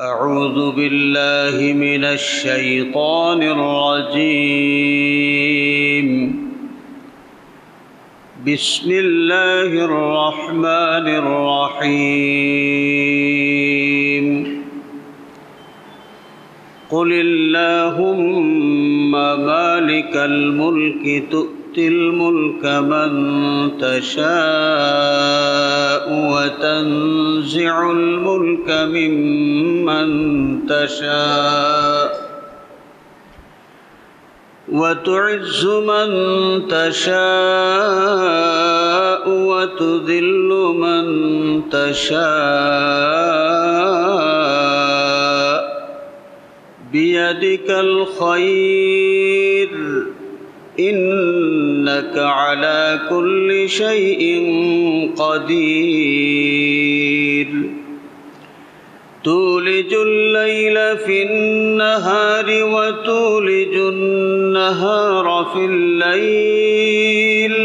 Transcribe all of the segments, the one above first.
أعوذ بالله من الشيطان الرجيم. بسم الله الرحمن الرحيم. قل اللهم مالك الملك تؤتي الملك من تشاء وتنزع الملك ممن تشاء وتعز من تشاء وتذل من تشاء بيدك الخير إنك على كل شيء قدير. تولج الليل في النهار وتولج النهار في الليل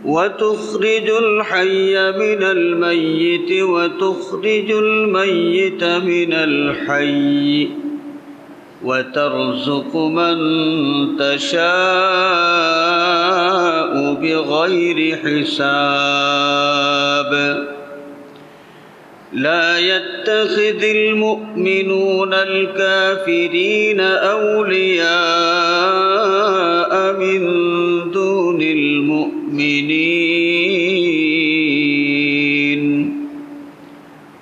وتخرج الحي من الميت وتخرج الميت من الحي وترزق من تشاء بغير حساب. لا يتخذ المؤمنون الكافرين أولياء من دون المؤمنين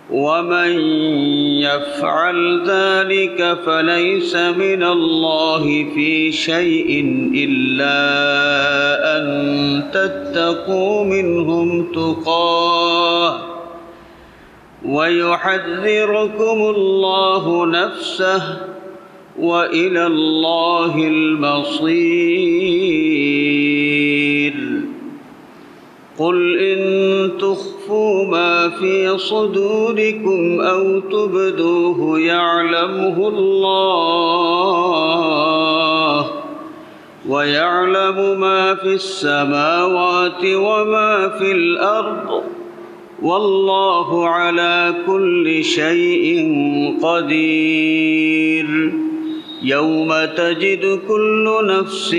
ومن يفعل ذلك فليس من الله في شيء إلا أن تتقوا منهم تقاه ويحذركم الله نفسه وإلى الله المصير. قل إن تخفوا ما في صدوركم أو تبدوه يعلمه الله ويعلم ما في السماوات وما في الأرض والله على كل شيء قدير. يوم تجد كل نفس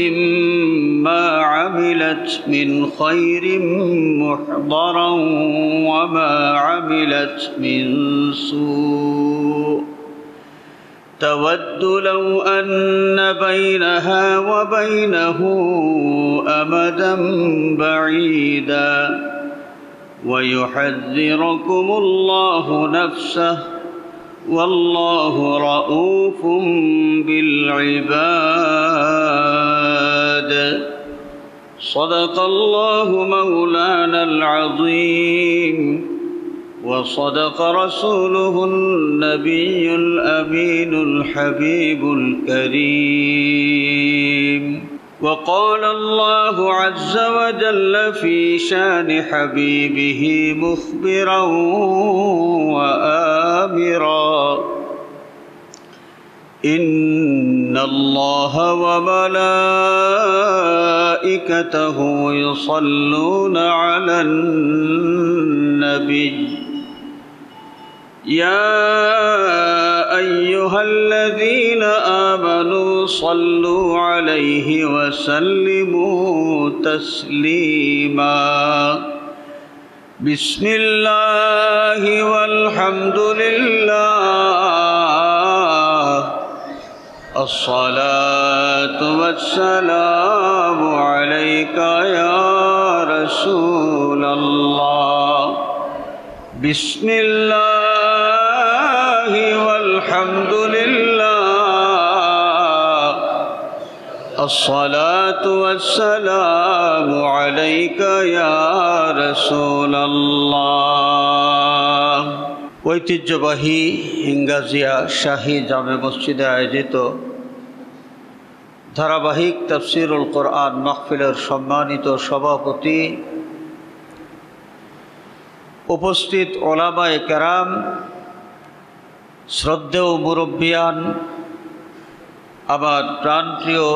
ما عملت من خير محضرا وما عملت من سوء تود لو أن بينها وبينه أمدا بعيدا ويحذركم الله نفسه والله رؤوف بالعباد. صدق الله مولانا العظيم وصدق رسوله النبي الأمين الحبيب الكريم. وقال الله عز وجل في شان حبيبه مخبرا وآمرا إن الله وملائكته يصلون على النبي يا أيها الذين آمنوا صلوا عليه وسلموا تسليما. بسم الله والحمد لله الصلاة والسلام عليك يا رسول الله. بسم الله والحمد لله الصلاة والسلام عليك يا رسول الله. ঐতিহ্যবাহী হিঙ্গাজিয়া শাহী জামে মসজিদে আয়োজিত ধারাবাহিক তাফসীরুল কোরআন মাহফিলের সম্মানিত সভাপতি, উপস্থিত ওলামায়ে কেরাম, শ্রদ্ধেয় মুরব্বিয়ান, আমার প্রাণপ্রিয়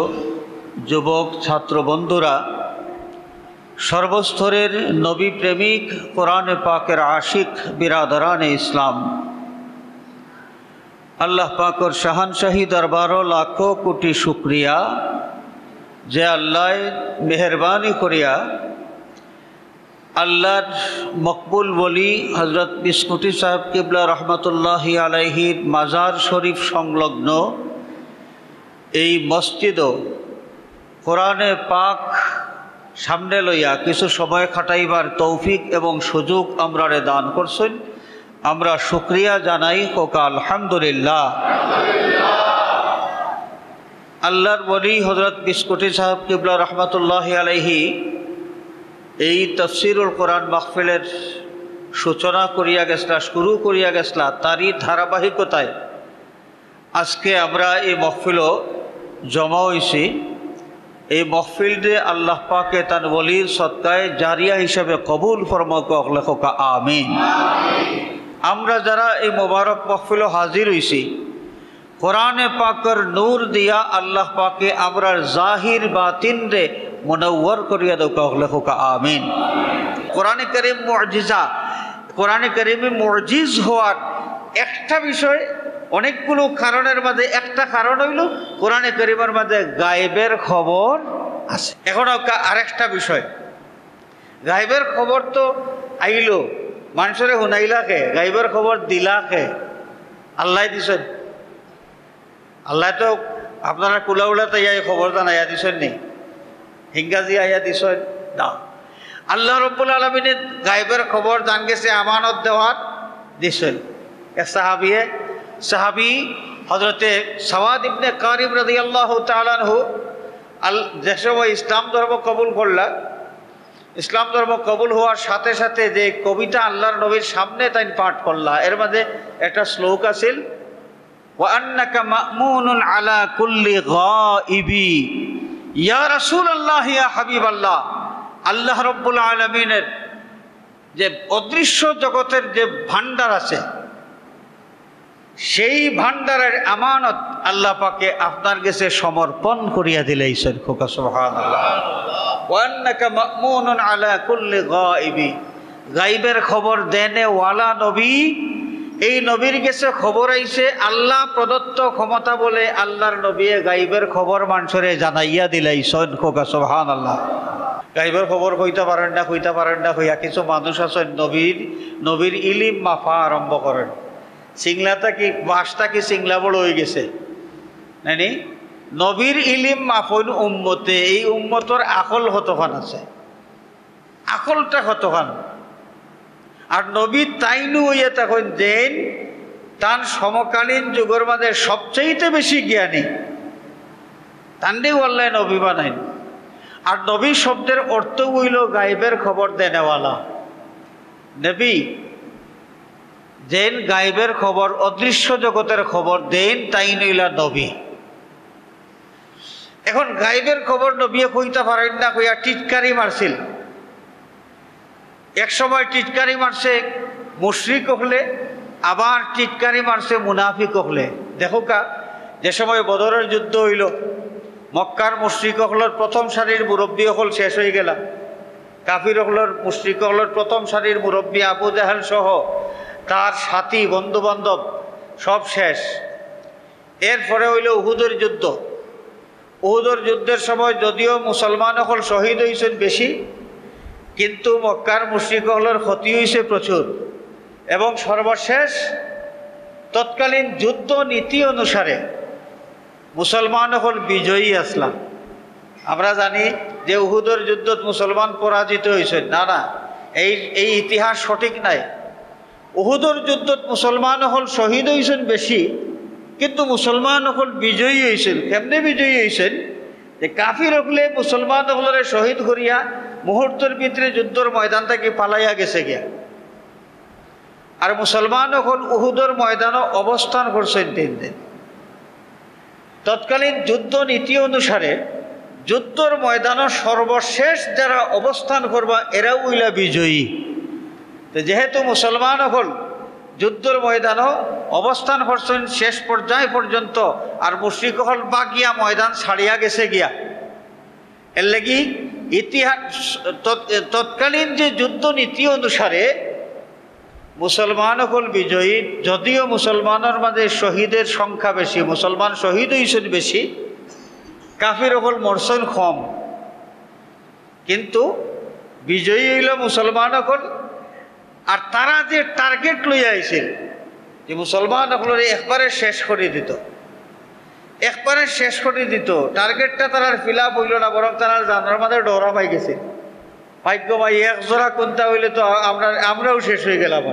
যুবক ছাত্র বন্ধুরা, সর্বস্তরের নবী প্রেমিক, কোরআনে পাকের আশিক বিরাদরানে ইসলাম, আল্লাহ পাকর শাহানশাহী দরবারও লাখো কোটি শুক্রিয়া যে আল্লাহ মেহরবানি করিয়া আল্লাহর মকবুল বলি হজরত বিস্কুটি সাহেব কিবলা রহমতুল্লাহি আলাইহির মাজার শরীফ সংলগ্ন এই মসজিদও কোরআনে পাক সামনে লইয়া কিছু সময় খাটাইবার তৌফিক এবং সুযোগ আমরারে দান করছেন। আমরা শুকরিয়া জানাই কোকা আলহামদুলিল্লাহ। আল্লাহর বলি হজরত বিস্কুটি সাহেব কিবলা রহমতুল্লাহি আলাইহি এই তফসিরুল কোরআন মাহফিলের সূচনা করিয়া গেছলা, শুরু করিয়া গেছলা, তারই ধারাবাহিকতায় আজকে আমরা এই মহফিলও জমা হয়েছি। এই মহফিলরে আল্লাহ পাকে তার বলির সৎকায় জারিয়া হিসাবে কবুল ফরমাক লেখকা আমিন। আমরা যারা এই মোবারক মহফিলও হাজির হয়েছি, কোরআনে পাকের নূর দিয়া আল্লাহ পাকে আমরা জাহির বাতিন রে মুনাওয়ার করিয়া দেওয়া লেখকা আমিন। কোরআনে কারীম মুজিজা, কোরআনে কারীমে মুজিজ হওয়ার একটা বিষয়, অনেকগুলো কারণের মধ্যে একটা কারণ হইল কোরআনে কারীমের মধ্যে গায়েবের খবর আছে। এখন আরেকটা বিষয়, গায়েবের খবর তো আইল, মানুষের শুনাইলাকে, গায়েবের খবর দিলাকে আল্লাহ দিছেন। আল্লাহ তো আপনারা কুলা উলাতে যাই খবর জানাইয়া দিছেন নি, হিঙ্গাজি আইয়া দিছেন না। আল্লাহ রব্বুল আলামিনের গায়েবের খবর জান গেছে আমানত দেওয়ার দিছেন। এক সাহাবি হজরতে সাওয়াদ ইবনে কারিব রাদিয়াল্লাহু তাআলা আনহু যে সময় ইসলাম ধর্ম কবুল করলা, ইসলাম ধর্ম কবুল হওয়ার সাথে সাথে যে কবিতা আল্লাহর নবীর সামনে তাই পাঠ করলা, এর মধ্যে একটা শ্লোক আছিল, ওয়া আন্নাকা মা'মুনুন আলা কুল্লি গায়বি ইয়া রাসূলুল্লাহ ইয়া হাবিবাল্লাহ। আল্লাহ রব্বুল আলামিনের যে অদৃশ্য জগতের যে ভান্ডার আছে, সেই ভান্ডারের আমানত আল্লাহ পাকে আপনার কাছে সমর্পণ করিয়া দিলেইছেন। খোকা সুবহানাল্লাহ। ওয়া আন্নাকা মা'মুনুন আলা কুল্লি গায়বি, গায়বের খবর দেনে ওয়ালা নবী, এই নবীর কাছে খবর আইছে আল্লাহ প্রদত্ত ক্ষমতা বলে আল্লাহর নবী গায়বের খবর মানুষরে জানাইয়া দিলাইছেন। খোকা সুবহানাল্লাহ। গায়বের খবর কইতে পারেন না হইয়া কিছু মানুষ আছেন নবীর ইলিম মাফা আরম্ভ করেন। সিংলাটা কি বাসটা কি সিংলা বড় হয়ে গেছে নানি, নবীর ইলিম মাফন উম্মতে, এই উম্মতর আকল হতখান আছে, আকলটা হতখান। আর নবী তাইনু হইয়া তখন দেন তার সমকালীন যুগের মাঝে সবচেয়ে বেশি জ্ঞানী, তান্ডেও আল্লাহ নবী বানাইন। আর নবী শব্দের অর্থ হইল গায়েবের খবর দেনেওয়ালা। নবী যেন গায়েবের খবর, অদৃশ্য জগতের খবর দেন, তাই নইলা নবী। এখন গায়েবের খবর নবী কইতে পারেন না কইয়া টিটকারি মারছিল। এক সময় টিটকারি মারছে মুশরিক হলে, আবার টিটকারি মারছে মুনাফিক হলে। দেখো কা, যে সময় বদরের যুদ্ধ হইল, মক্কার মুশরিক হলের প্রথম সারির মুরব্বী হল শেষ হয়ে গেল, কাফির হলের মুশরিক হলের প্রথম সারির মুরব্বী আবু জাহেল সহ তার সাথী বন্ধু বান্ধব সব শেষ। এরপরে হইল উহুদের যুদ্ধ। উহুদের যুদ্ধের সময় যদিও মুসলমান হল শহীদ হয়েছেন বেশি, কিন্তু মক্কার মুশরিক হলের ক্ষতি হয়েছে প্রচুর। এবং সর্বশেষ তৎকালীন যুদ্ধ নীতি অনুসারে মুসলমান হল বিজয়ী আসলাম। আমরা জানি যে উহুদের যুদ্ধত মুসলমান পরাজিত হয়েছেন, না, এই ইতিহাস সঠিক নাই। উহুদের যুদ্ধত মুসলমান হল শহীদ হয়েছেন বেশি, কিন্তু মুসলমান হল বিজয়ী হয়েছেন। কেমনে বিজয়ী হয়েছেন? যে কাফির হলে মুসলমান হলরে শহীদ করিয়া মুহূর্তের ভিতরে যুদ্ধের ময়দান থেকে পালাইয়া গেছে গিয়া, আর মুসলমান হল উহুদের ময়দানও অবস্থান করছেন 3 দিন। তৎকালীন যুদ্ধ নীতি অনুসারে যুদ্ধের ময়দানও সর্বশেষ যারা অবস্থান করবা এরা উইলা বিজয়ী। তো যেহেতু মুসলমান হল যুদ্ধের ময়দানও অবস্থান করছেন শেষ পর্যায় পর্যন্ত, আর মুশরিক হল বা গিয়া ময়দান ছাড়িয়া গেছে গিয়া, এর লাগি ইতিহাস তৎকালীন যে যুদ্ধ নীতি অনুসারে মুসলমান হল বিজয়ী। যদিও মুসলমানের মাঝে শহীদের সংখ্যা বেশি, মুসলমান শহীদ হইছেন বেশি, কাফির হল মরছেন কম, কিন্তু বিজয়ী হইল মুসলমান হল। আর তারা যে টার্গেট লইয়া আইছিল যে মুসলমান হলের একবারে শেষ করে দিত, একবারে শেষ করে দিত, টার্গেটটা তারা ফিল আপ হইল না, বরং তারা জানার মাঝে ডরা পাই গেছে। ভাগ্য ভাই এক জোড়া কোনটা হইলে তো আমরাও শেষ হয়ে গেলাম,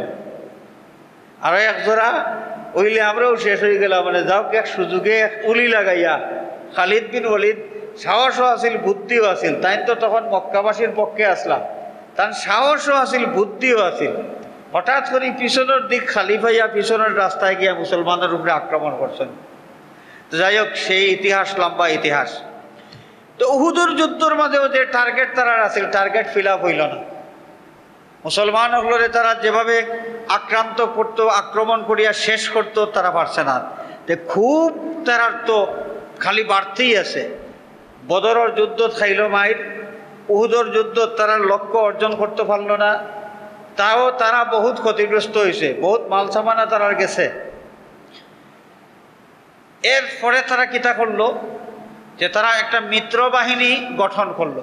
আরো এক জোড়া হইলে আমরাও শেষ হয়ে গেলাম। মানে যাও এক সুযোগে এক উলি লাগাইয়া খালিদ বিন ওয়ালিদ সাহসও আছিল, বুদ্ধিও আছিল। তাই তো তখন মক্কাবাসীর পক্ষে আসলাম, তার সাহসও আছিল, বুদ্ধিও আছিল। হঠাৎ করে পিছনের দিক খালি পাইয়া পিছনের রাস্তায় গিয়া মুসলমানের উপরে আক্রমণ করছেন। তো যাই হোক, সেই ইতিহাস লম্বা ইতিহাস। তো উহুদের যুদ্ধের মাঝেও যে টার্গেট তারা আছিল, টার্গেট ফিল আপ হইল না। মুসলমান হলরে তারা যেভাবে আক্রান্ত করত, আক্রমণ করিয়া শেষ করত, তারা পারছে না। খুব তারার তো খালি বাড়তেই আছে। বদরের যুদ্ধ খাইল মাইর, উহুদের যুদ্ধ তারা লক্ষ্য অর্জন করতে পারল না, তাও তারা বহুত ক্ষতিগ্রস্ত হয়েছে, বহুত মাল সামানা তারা গেছে। এরপরে তারা কিতা করলো যে তারা একটা মিত্র বাহিনী গঠন করলো।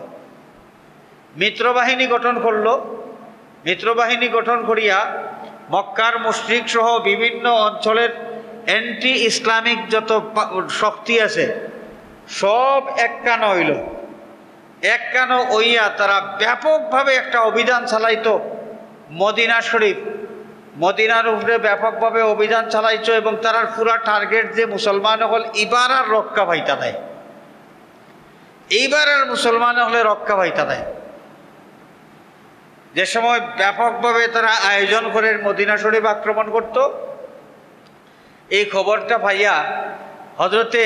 মিত্রবাহিনী গঠন করিয়া মক্কার মুশরিক সহ বিভিন্ন অঞ্চলের অ্যান্টি ইসলামিক যত শক্তি আছে সব এককানো হইল। এককানো হইয়া তারা ব্যাপকভাবে একটা অভিযান চালাইতো মদিনা শরীফ, মদিনার উপরে ব্যাপকভাবে অভিযান চালাইছো। এবং তারার পুরা টার্গেট যে মুসলমান হল এবার আর রক্ষা পাইতা নাই, এইবার আর মুসলমান হলে রক্ষা পাইতা নাই। যে সময় ব্যাপকভাবে তারা আয়োজন করে মদিনা শরীফ আক্রমণ করত, এই খবরটা পাইয়া হযরতে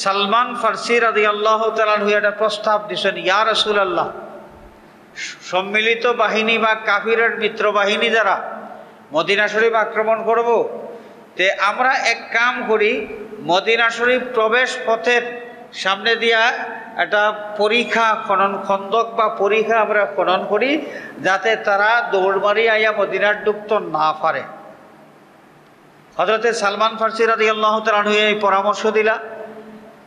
সালমান ফারসি রাদিয়াল্লাহু তাআলা আনহু একটা প্রস্তাব দিয়েছেন, ইয়া রাসূলুল্লাহ, সম্মিলিত বাহিনী বা কাফিরের মিত্র বাহিনী যারা মদিনা শরীফ আক্রমণ করব, তে আমরা এক কাম করি, মদিনা শরীফ প্রবেশ পথের সামনে দিয়া একটা পরীক্ষা খন্দক বা পরীক্ষা আমরা খনন করি, যাতে তারা দৌড় মারি আইয়া মদিনার ঢুকতে না পারে। হযরতে সালমান ফারসি রাদিয়াল্লাহু তাআলা আনহু এই পরামর্শ দিলা।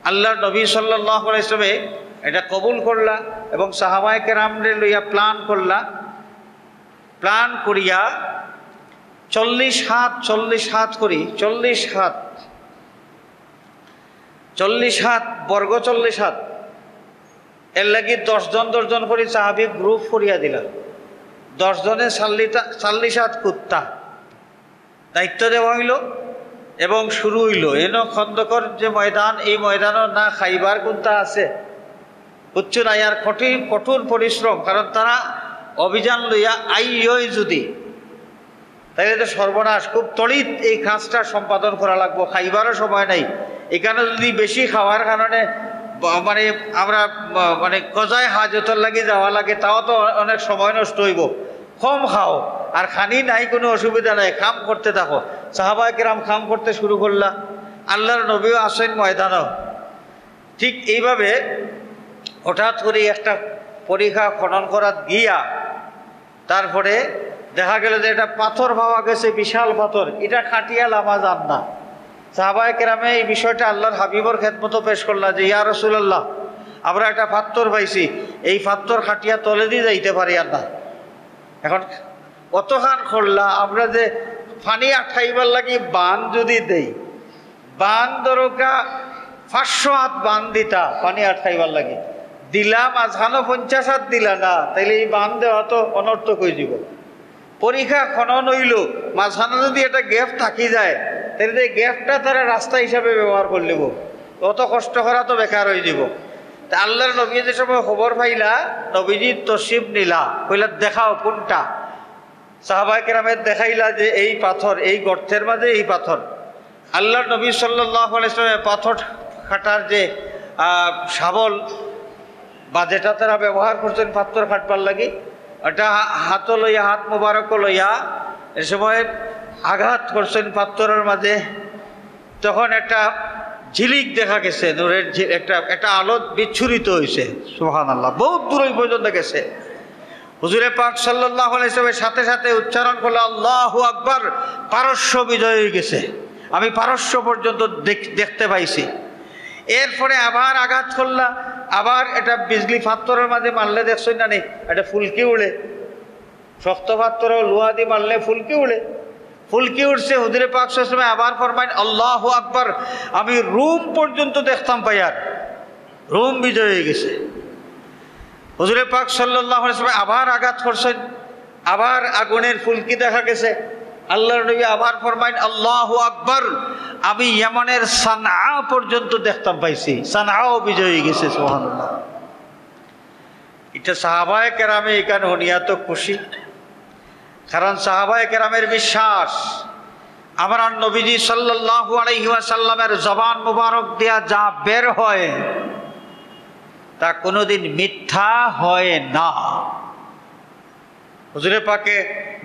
আল্লাহর নবী সাল্লাল্লাহু আলাইহি ওয়াসাল্লাম এটা কবুল করলা এবং সাহাবায়ে কেরামরে লইয়া প্ল্যান করলা। প্ল্যান করিয়া 40 হাত করি, 40 হাত বর্গ, 40 হাত, এর লাগি 10 জন করে সাহাবী গ্রুপ করিয়া দিলা। 10 জনে 40 হাত কুত্তা দায়িত্ব দেওয়া হইল এবং শুরু হইল। এন খন্দকর যে ময়দান, এই ময়দানও না খাইবার কোনটা আছে বুঝছো না, আর কঠোর পরিশ্রম। কারণ তারা অভিযান লইয়া আইয় যদি, তাইলে তো সর্বনাশ। খুব তড়িৎ এই কাজটা সম্পাদন করা লাগবো, খাইবারও সময় নাই। এখানে যদি বেশি খাওয়ার কারণে মানে আমরা মানে কজায় হাজতর লাগি যাওয়া লাগে, তাও তো অনেক সময় নষ্ট হইব। কম খাও, আর খানি নাই, কোনো অসুবিধা নাই, কাম করতে থাকো। সাহাবায়ে কেরাম কাম করতে শুরু করলা, আল্লাহর নবীও আসেন ময়দানও। ঠিক এইভাবে হঠাৎ করে একটা পরীক্ষা খনন করা গিয়া তারপরে দেখা গেল যে এটা পাথর পাওয়া গেছে, বিশাল পাথর, এটা খাটিয়া লামা যান না। সাহাবায়ে কেরামে এই বিষয়টা আল্লাহর হাবিবর খেদমতো পেশ করলা যে ইয়া রাসূলুল্লাহ, আমরা একটা পাথর পাইছি, এই পাথর খাটিয়া তলে দিয়ে যাইতে পারি আর না। এখন অতখান করলা, আমরা যে পানি আঠাইবার লাগি বান যদি দেই, বান দরকা 500 হাত বান দিতা পানি আঠাইবার লাগে, দিলাম আজখানো 50 হাত দিলা না, তাইলে এই বান দেওয়া তো অনর্থক হয়ে যাব। পরীক্ষা খনন হইল, মাঝখানে যদি একটা গ্যাপ থাকি যায়, তাহলে এই গ্যাপটা তারা রাস্তা হিসাবে ব্যবহার করে নেব, অত কষ্ট করা তো বেকার হয়ে যাব। তা আল্লাহর নবী যে সময় খবর পাইলা, নবীজি তশরিফ নিলা, কইলা দেখাও কোনটা। সাহাবায়ে কেরামের দেখাইলা যে এই পাথর, এই গর্তের মাঝে এই পাথর। আল্লাহর নবী সাল্লাল্লাহু আলাইহি ওয়াসাল্লাম পাথর কাটার যে শাবল বা যেটা তারা ব্যবহার করছেন পাথর কাটবার লাগি, ওটা হাত লইয়া, হাত মোবারক লইয়া এ সময় আঘাত করছেন পাথরের মাঝে। তখন একটা ঝিলিক দেখা গেছে, নূরের একটা আলো বিচ্ছুরিত হয়েছে। সুবহানাল্লাহ, বহুত দূর পর্যন্ত গেছে। হুজুরে পাক সাল্লাল্লাহু আলাইহি ওয়াসাল্লামের সাথে সাথে উচ্চারণ করলো আল্লাহু আকবার, পারস্য বিজয় হয়ে গেছে, আমি পারস্য পর্যন্ত দেখতে পাইছি। এরপরে আবার আঘাত করলা, আবার এটা বিজলি পাথরের মাঝে মারলে দেখছই না, নেই এটা ফুলকি উড়ে, শক্ত পাথর লোহা দিয়ে মারলে ফুলকি উড়ে, ফুলকি উঠছে। হুজুরে পাক সাল্লাল্লাহু আলাইহি ওয়াসাল্লাম আবার ফরমাইন আল্লাহু আকবার, আমি রোম পর্যন্ত দেখতাম পাই, আর রোম বিজয় হয়ে গেছে। হুজুরে পাক সাল্লাল্লাহু আলাইহি ওয়াসাল্লাম আবার আঘাত করছেন, আবার আগুনের ফুলকি দেখা গেছে। আল্লাহর নবী আবার ফরমাইন আল্লাহু আকবার, আমি ইয়ামানের সানআ পর্যন্ত দেখতাম পাইছি, সানআও বিজয় হয়ে গেছে। সুবহানাল্লাহ। এটা সাহাবায়ে কেরামে এখানে হনিয়া তো খুশি, কারণ সাহাবায়ে কেরামের বিশ্বাস আমার নবীজি সাল্লাল্লাহু আলাইহি ওয়াসাল্লামের জবান মুবারক দিয়া যা বের হয় তা কোনোদিন মিথ্যা হয় না। হুজুরে পাকে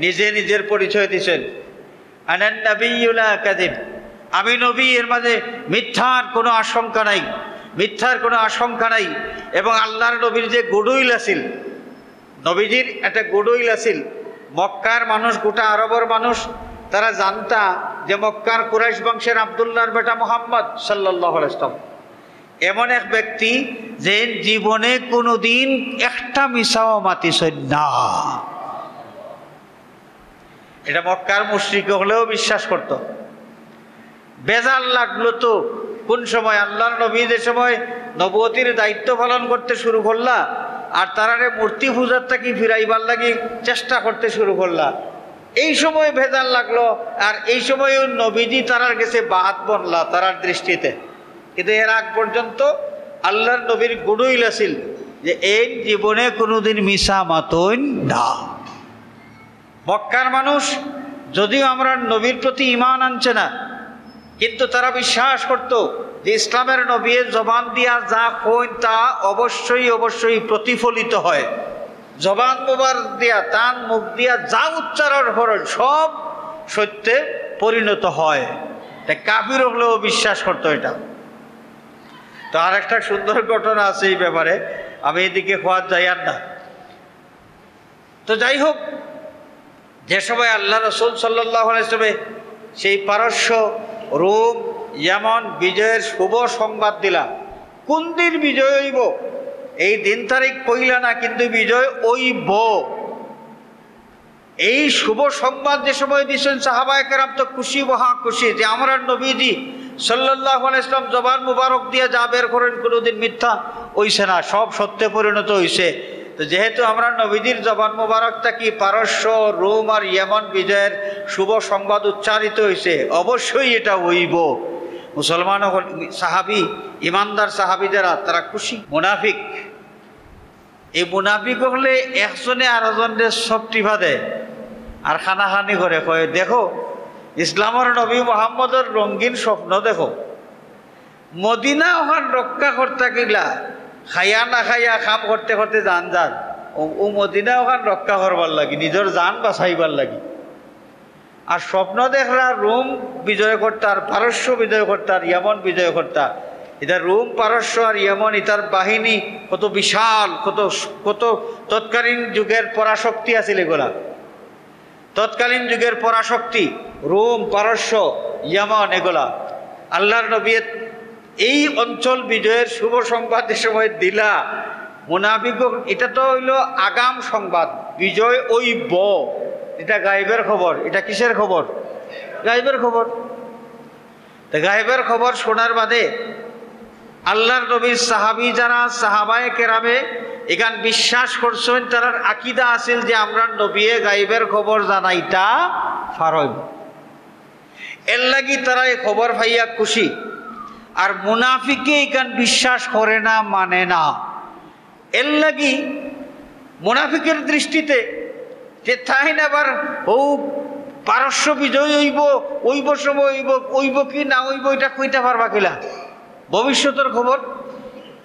নিজে নিজের পরিচয় দিয়েছেন, আনান নাবিয়্যু লা কাযিব, আমি নবী, এর মাঝে মিথ্যার কোনো আশঙ্কা নাই, মিথ্যার কোনো আশঙ্কা নাই। এবং আল্লাহর নবীর যে গুডউইল আছিল, নবীজির একটা গুডউইল আছিল, মক্কার মানুষ, গোটা আরবের মানুষ তারা জানতা যে মক্কার কুরাইশ বংশের আব্দুল্লাহর বেটা মুহাম্মদ সাল্লাল্লাহু আলাইহি ওয়াসাল্লাম এমন এক ব্যক্তি যে জীবনে কোনোদিন একটা মিছাও মাতিছেন না। এটা মক্কার মুশরিক হলেও বিশ্বাস করত। বেজাল লাগলো তো কোন সময় আল্লাহর নবী যে সময় নবুয়তির দায়িত্ব পালন করতে শুরু করলা, আর তারারে মূর্তি পূজার থেকে ফিরাইবার লাগি চেষ্টা করতে শুরু করলা, এই সময় ভেজাল লাগলো। আর এই সময় নবীজি তারার কাছে বাদ বনলা তারার দৃষ্টিতে। কিন্তু এর আগ পর্যন্ত আল্লাহর নবীর গুডউইল আছিল যে এই জীবনে কোনোদিন মিছা মাতইন না। মক্কার মানুষ যদিও আমরা নবীর প্রতি ঈমান আনছে না, কিন্তু তারা বিশ্বাস করত যে ইসলামের নবীর জবান দিয়া যা কইন তা অবশ্যই অবশ্যই প্রতিফলিত হয়। জবান মুবারক দিয়া, তান মুখ দিয়া যা উচ্চারণ করেন সব সত্যে পরিণত হয়। তাই কাফির হলেও বিশ্বাস করতো এটা। তো আর একটা সুন্দর ঘটনা আছে এই ব্যাপারে, আমি এদিকে খোয়ার যাই আর না। তো যাই হোক, যে সময় আল্লাহ রাসূল সাল্লাল্লাহু আলাইহি ওয়াসাল্লাম সেই পারস্য, রোম, ইয়ামান বিজয়ের শুভ সংবাদ দিলা, কোন দিন বিজয় হইব এই দিন তারিখ কইলা না, কিন্তু বিজয় হইব এই শুভ সংবাদ যে সময় দিয়েছেন সাহাবায়ে কেরাম তো খুশি, মহা খুশি যে আমরা নবীজি সাল্লাল্লাহু আলাইহি ওয়াসাল্লাম জবান মুবারক দিয়ে যা বের করেন কোনোদিন মিথ্যা হইছে না, সব সত্যে পরিণত হইছে। তো যেহেতু আমরা নবীজির জবান মুবারক থাকি পারস্য, রোম আর ইয়ামান বিজয়ের শুভ সংবাদ উচ্চারিত হয়েছে, অবশ্যই এটা হইব। মুসলমান সাহাবি, ইমানদার সাহাবি যারা, তারা খুশি। মুনাফিক, এই মুনাফিক হলে একজনে আরেকজনের সব টিভা দেয় আর খানাখানি করে, কয় দেখো ইসলামের নবী মুহাম্মদের রঙিন স্বপ্ন দেখো, মদিনা ওখান রক্ষা করতে গেলা খাইয়া না খাইয়া কাম করতে করতে জান যান ও মদিনা ওখান রক্ষা করবার লাগি, নিজের জান বাঁচাইবার লাগি। আর স্বপ্ন দেখরা রোম বিজয় করতার, পারস্য বিজয় করতার, ইয়ামন বিজয় করতার। এটা রোম, পারস্য আর ইয়ামন, ইতার বাহিনী কত বিশাল, কত তৎকালীন যুগের পরাশক্তি আছিল এগুলা। তৎকালীন যুগের পরাশক্তি রোম, পারস্য, ইয়ামন এগুলা। আল্লাহর নবী এই অঞ্চল বিজয়ের শুভ সংবাদ যে সময় দিলা, মুনাফিক, এটা তো হইল আগাম সংবাদ, বিজয় হইব, এটা গায়েবের খবর। এটা কিসের খবর? গায়েবের খবর। তো গায়েবের খবর শোনার বাদে আল্লাহর নবীর সাহাবি যারা, সাহাবায়ে কেরামে এখান বিশ্বাস করছেন, তার আকীদা আছিল যে আমরা নবী গায়েবের খবর জানাইতা পারব। এর লাগি তারা এই খবর পাইয়া খুশি। আর মুনাফিকে এখান বিশ্বাস করে না, মানে না। এর লাগি মুনাফিকের দৃষ্টিতে যে তাই না আবার ও পারস্য বিজয় হইব সময় হইব কি না হইব এটা কইতে পারবা কিলা, ভবিষ্যতের খবর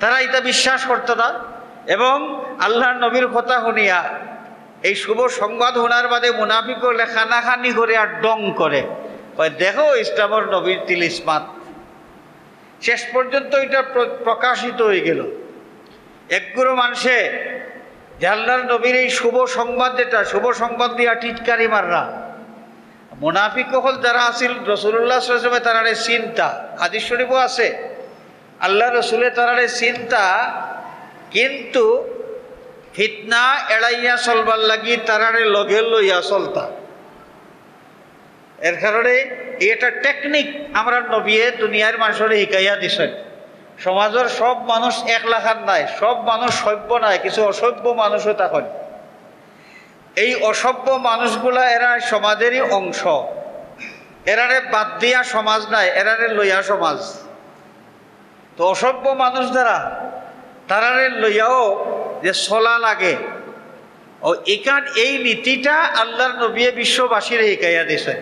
তারা এটা বিশ্বাস করতো না। এবং আল্লাহর নবীর কথা শুনিয়া এই শুভ সংবাদ শোনার বাদে মুনাফিক হলে খানাখানি করে আর ডং করে, দেখো ইসলামের নবীর তিলিসমাত। শেষ পর্যন্ত এটা প্রকাশিত হয়ে গেল। একগুলো মানুষে যে আল্লাহর নবীর এই শুভ সংবাদ, যেটা শুভ সংবাদ দিয়া টিটকারি মাররা। মুনাফিক হল যারা আছিল রাসূলুল্লাহ সাল্লাল্লাহু আলাইহি ওয়াসাল্লাম তারারে চিন্তা, হাদিস শরীফও আছে আল্লাহ রসুলের তারারে চিন্তা, কিন্তু ফিতনা এড়াইয়া চলবার লাগি তারারে লগে লইয়া চলতা। এর কারণে এটা টেকনিক আমরা নবীয়ে দুনিয়ার মানুষের শিকাইয়া দিছেন। সমাজের সব মানুষ এক লাখার নাই, সব মানুষ সভ্য নাই, কিছু অসভ্য মানুষও তখন। এই অসভ্য মানুষগুলা এরা সমাজেরই অংশ, এরারে বাদ দিয়া সমাজ নাই, এরারে লইয়া সমাজ। তো অসভ্য মানুষ দ্বারা তারারে লইয়াও যে চলা লাগে, ও এখান এই নীতিটা আল্লাহর নবী বিশ্ববাসীর শিকাইয়া দিছে।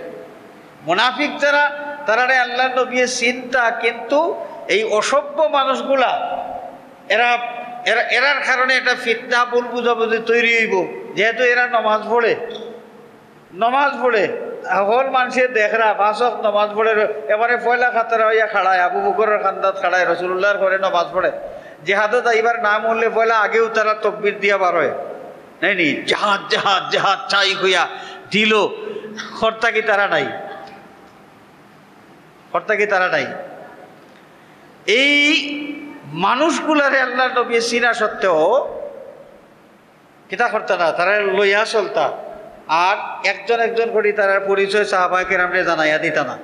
মুনাফিক যারা তারারে আল্লাহর নবী চিন্তা, কিন্তু এই অসভ্য মানুষগুলা এরার কারণে একটা ফিতনা ভুল বুঝাবুঝি তৈরি হইব। যেহেতু এরা নমাজ পড়ে হল মানুষের দেখরা পাঁচক নমাজ পড়ে, এবারে পয়লা খাতারা হইয়া খাড়ায়, আবু বকরের খান্দাত খাড়ায়, রাসূলুল্লাহর ঘরে নমাজ পড়ে। জেহাদত আইবার নাম হলে পয়লা আগেও তারা তকবির দিয়া বার হয় নাই নি, জাহাজ জাহাজ জাহাজ চাই হইয়া দিল। কর্তা কি তারা নাই? এই মানুষগুলারে আল্লাহ নবী চিনা সত্ত্বেও কিতা করতা না, তারা লইয়া চলতা। আর একজন একজন করে তার পরিচয় সাহাবায়ে কেরামরে জানাইয়া দিতা না,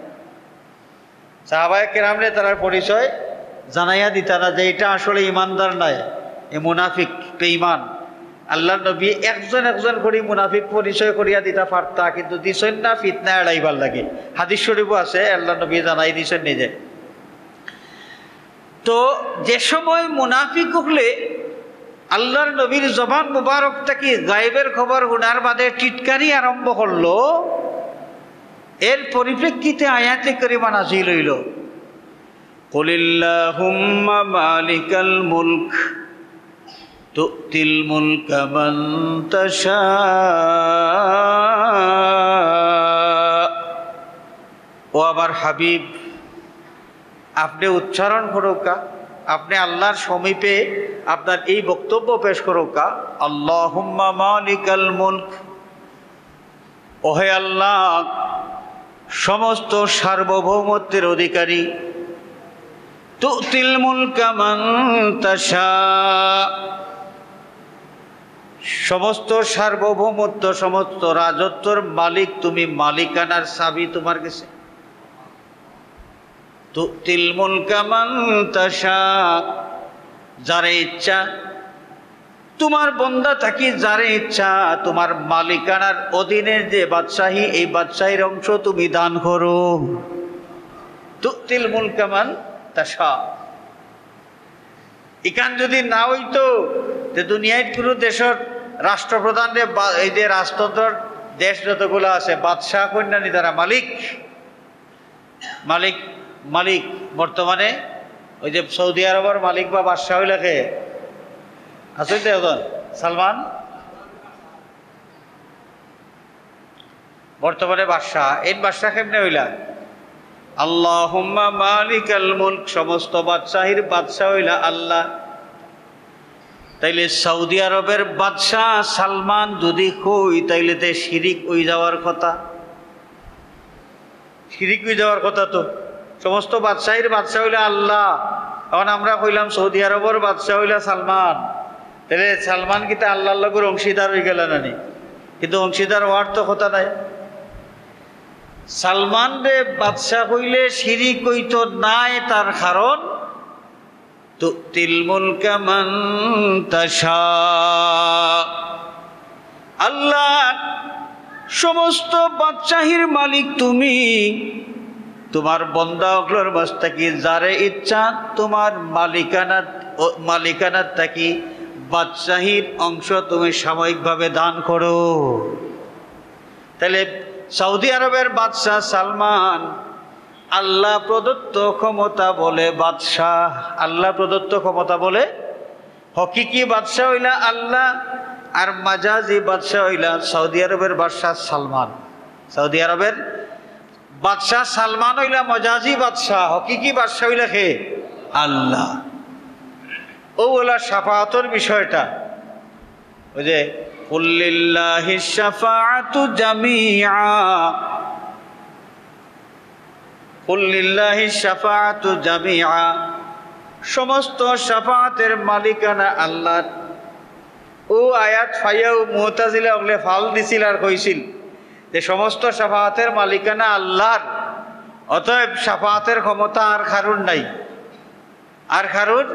সাহাবায়ে কেরামরে তার পরিচয় জানাইয়া দিতা না যে এটা আসলে ইমানদার নাই, এ মুনাফিক বেঈমান। আল্লাহ নবী একজন একজন করে মুনাফিক পরিচয় করিয়া দিতা পারতা, কিন্তু দিছেন না ফিতনা এড়াইবার লাগে। হাদিস শরীফও আছে, আল্লাহ নবী জানাই দিছেন নিজে। তো যে সময় মুনাফিক হলে আল্লাহর নবীর জবান মুবারকটা কি গায়েবের খবর হুনার বাদে টিটকারি আরম্ভ করলো, এর পরিপ্রেক্ষিতে আয়াতে কারিমা নাযিল হইল, কুলিল্লাহুম্মা মালিকাল মুলক তুতিল মুলকা মান তাশা। ও আমার হাবিব, আপনি উচ্চারণ করোকা, আপনি আল্লাহর সমীপে আপনার এই বক্তব্য পেশ করোকা, আল্লাহুম্মা মালিকাল মুলক, ওহে আল্লাহ সমস্ত সার্বভৌমত্বের অধিকারী, তুতিল মুলকা মান তাশা, সমস্ত সার্বভৌমত্ব সমস্ত রাজত্বর মালিক তুমি, মালিকানার চাবি তোমার কাছে। তুতিল মুলকা মান তাশা, যারে ইচ্ছা তোমার বান্দা থাকি, যারে ইচ্ছা তোমার মালিকানার অধীনের যে বাদশাহী, এই বাদশাহীর অংশ তুমি দান করো। তুতিল মুলকা মান তাশা। এখান যদি না হইতো যে দুনিয়ায় কোনো দেশের রাষ্ট্রপ্রধানরে, এই যে রাজতন্ত্রের দেশ যতগুলো আছে, বাদশাহ কন্যানি তারা মালিক মালিক মালিক। বর্তমানে ওই যে সৌদি আরবের মালিক বা বাদশাহ হইলাকে আছে তো এখন সালমান, বর্তমানে বাদশাহ। এই বাদশাহ কেমনে হইলা? আল্লাহুম্মা মালিকাল মুলক, সমস্ত বাদশাহীর বাদশাহ হইলা আল্লাহ। তাইলে সৌদি আরবের বাদশাহ সালমান যদি কই, তাইলে তে শিরিক হয়ে যাওয়ার কথা, শিরিক হয়ে যাওয়ার কথা। তো সমস্ত বাদশাহীর বাদশাহ হইলা আল্লাহ, এখন আমরা কইলাম সৌদি আরবের বাদশাহ হইলা সালমান, তাহলে সালমান কিতা আল্লাহর লগের অংশীদার হয়ে গেল নানি? কিন্তু অংশীদার হওয়ার তো কথা নাই। সালমান রে বাদশাহ হইলে শিরিক হইতো নাই, তার কারণ তুতিল মুলকা মান তাশা, আল্লাহ সমস্ত বাদশাহীর মালিক তুমি, তোমার বান্দা অগলর বাস্তাকি যারে ইচ্ছা তোমার মালিকানাত থাকি বাদশাহীর অংশ তুমি সাময়িকভাবে দান করো। তাহলে সৌদি আরবের বাদশাহ সালমান আল্লাহ প্রদত্ত ক্ষমতা বলে বাদশাহ, আল্লাহ প্রদত্ত ক্ষমতা বলে। হকিকি বাদশাহ হইলা আল্লাহ, আর মাজাজি বাদশাহ হইলা সৌদি আরবের বাদশাহ সালমান। সৌদি আরবের বাদশাহ সালমান হইলা মাজাজি বাদশাহ, হকিকি বাদশাহ হইলা কে? আল্লাহ। ও ওলা শাফাআতের বিষয়টা, ওই যে কুল্লিল্লাহিশ শাফাআতু জামিআ, কুল্লিল্লাহিশ শাফাআতু জামিআ, সমস্ত শাফাআতের মালিকানা আল্লাহর। ও আয়াত ফাইয়াও মুতাজিলা ওগলে ফাল দিছিল আর কইছিল যে সমস্ত শাফাআতের মালিকানা আল্লাহর, অতএব শাফাআতের ক্ষমতা আর কারুর নাই, আর কারুর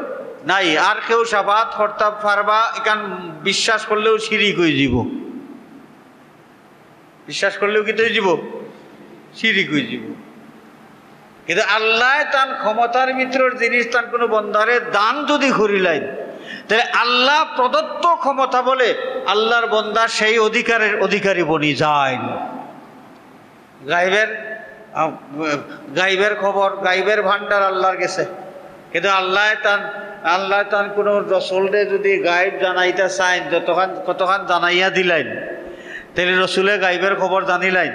নাই। আর কেউ শাফাআত করতে পারবা এখান বিশ্বাস করলেও শিরিক হয়ে যাব, বিশ্বাস করলেও কি হয়ে যাব, শিরিক হয়ে যাব। কিন্তু আল্লাহ তার ক্ষমতার ভিতরের জিনিস তার কোনো বন্ধারে দান যদি করিলেন, তাহলে আল্লাহ প্রদত্ত ক্ষমতা বলে আল্লাহর বন্দা সেই অধিকারের অধিকারী বনি যায়। গাইবের খবর, গাইবের ভান্ডার আল্লাহর গেছে, কিন্তু আল্লাহ তান কোনো রসুলরে যদি গাইব জানাইতে চাইন, কতখান জানাইয়া দিলেন, তাহলে রসুলে গাইবের খবর জানিলেন,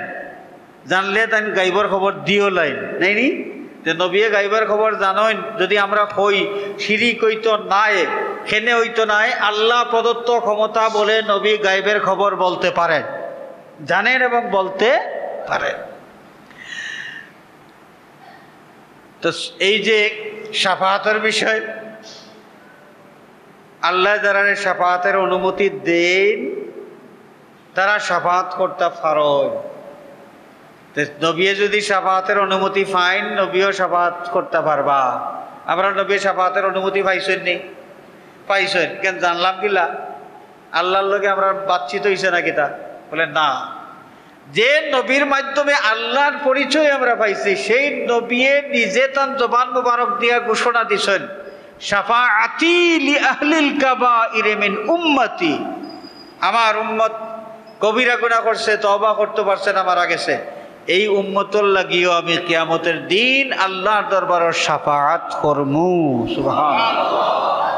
জানলে তাই গাইবের খবর দিও লাইন নাইনি। যে নবীয়ে গাইবের খবর জানেন যদি আমরা কই শিরিক হইতো নাই, খেনে হইতো নাই। আল্লাহ প্রদত্ত ক্ষমতা বলে নবী গাইবের খবর বলতে পারেন, জানেন এবং বলতে পারেন। তো এই যে শাফাআতের বিষয়, আল্লাহ যারা শাফাআতের অনুমতি দেন তারা শাফাআত করতে পারেন। নবী যদি শাফাআতের অনুমতি পাইন, নবীও শাফাআত করতে পারবা। আমরা নবী শাফাআতের অনুমতি পাইছেন নি? পাইছেন। কেন জানলাম কিলা আল্লাহর লগে আমরা বাতচিত হইছে না কিতা? বলে না, যে নবীর মাধ্যমে আল্লাহর পরিচয় আমরা পাইছি সেই নবী নিজে তার জবান মুবারক দিয়া ঘোষণা দিছেন, শাফাআতি লি আহলিল কাবাইর মিন উম্মতি। আমার উম্মত কবিরা গুনাহ করছে, তওবা করতে পারছে না, মারা গেছে, এই উম্মতর লাগিও আমি কিয়ামতের দিন আল্লাহর দরবারে শাফাআত করমু। সুবহানাল্লাহ।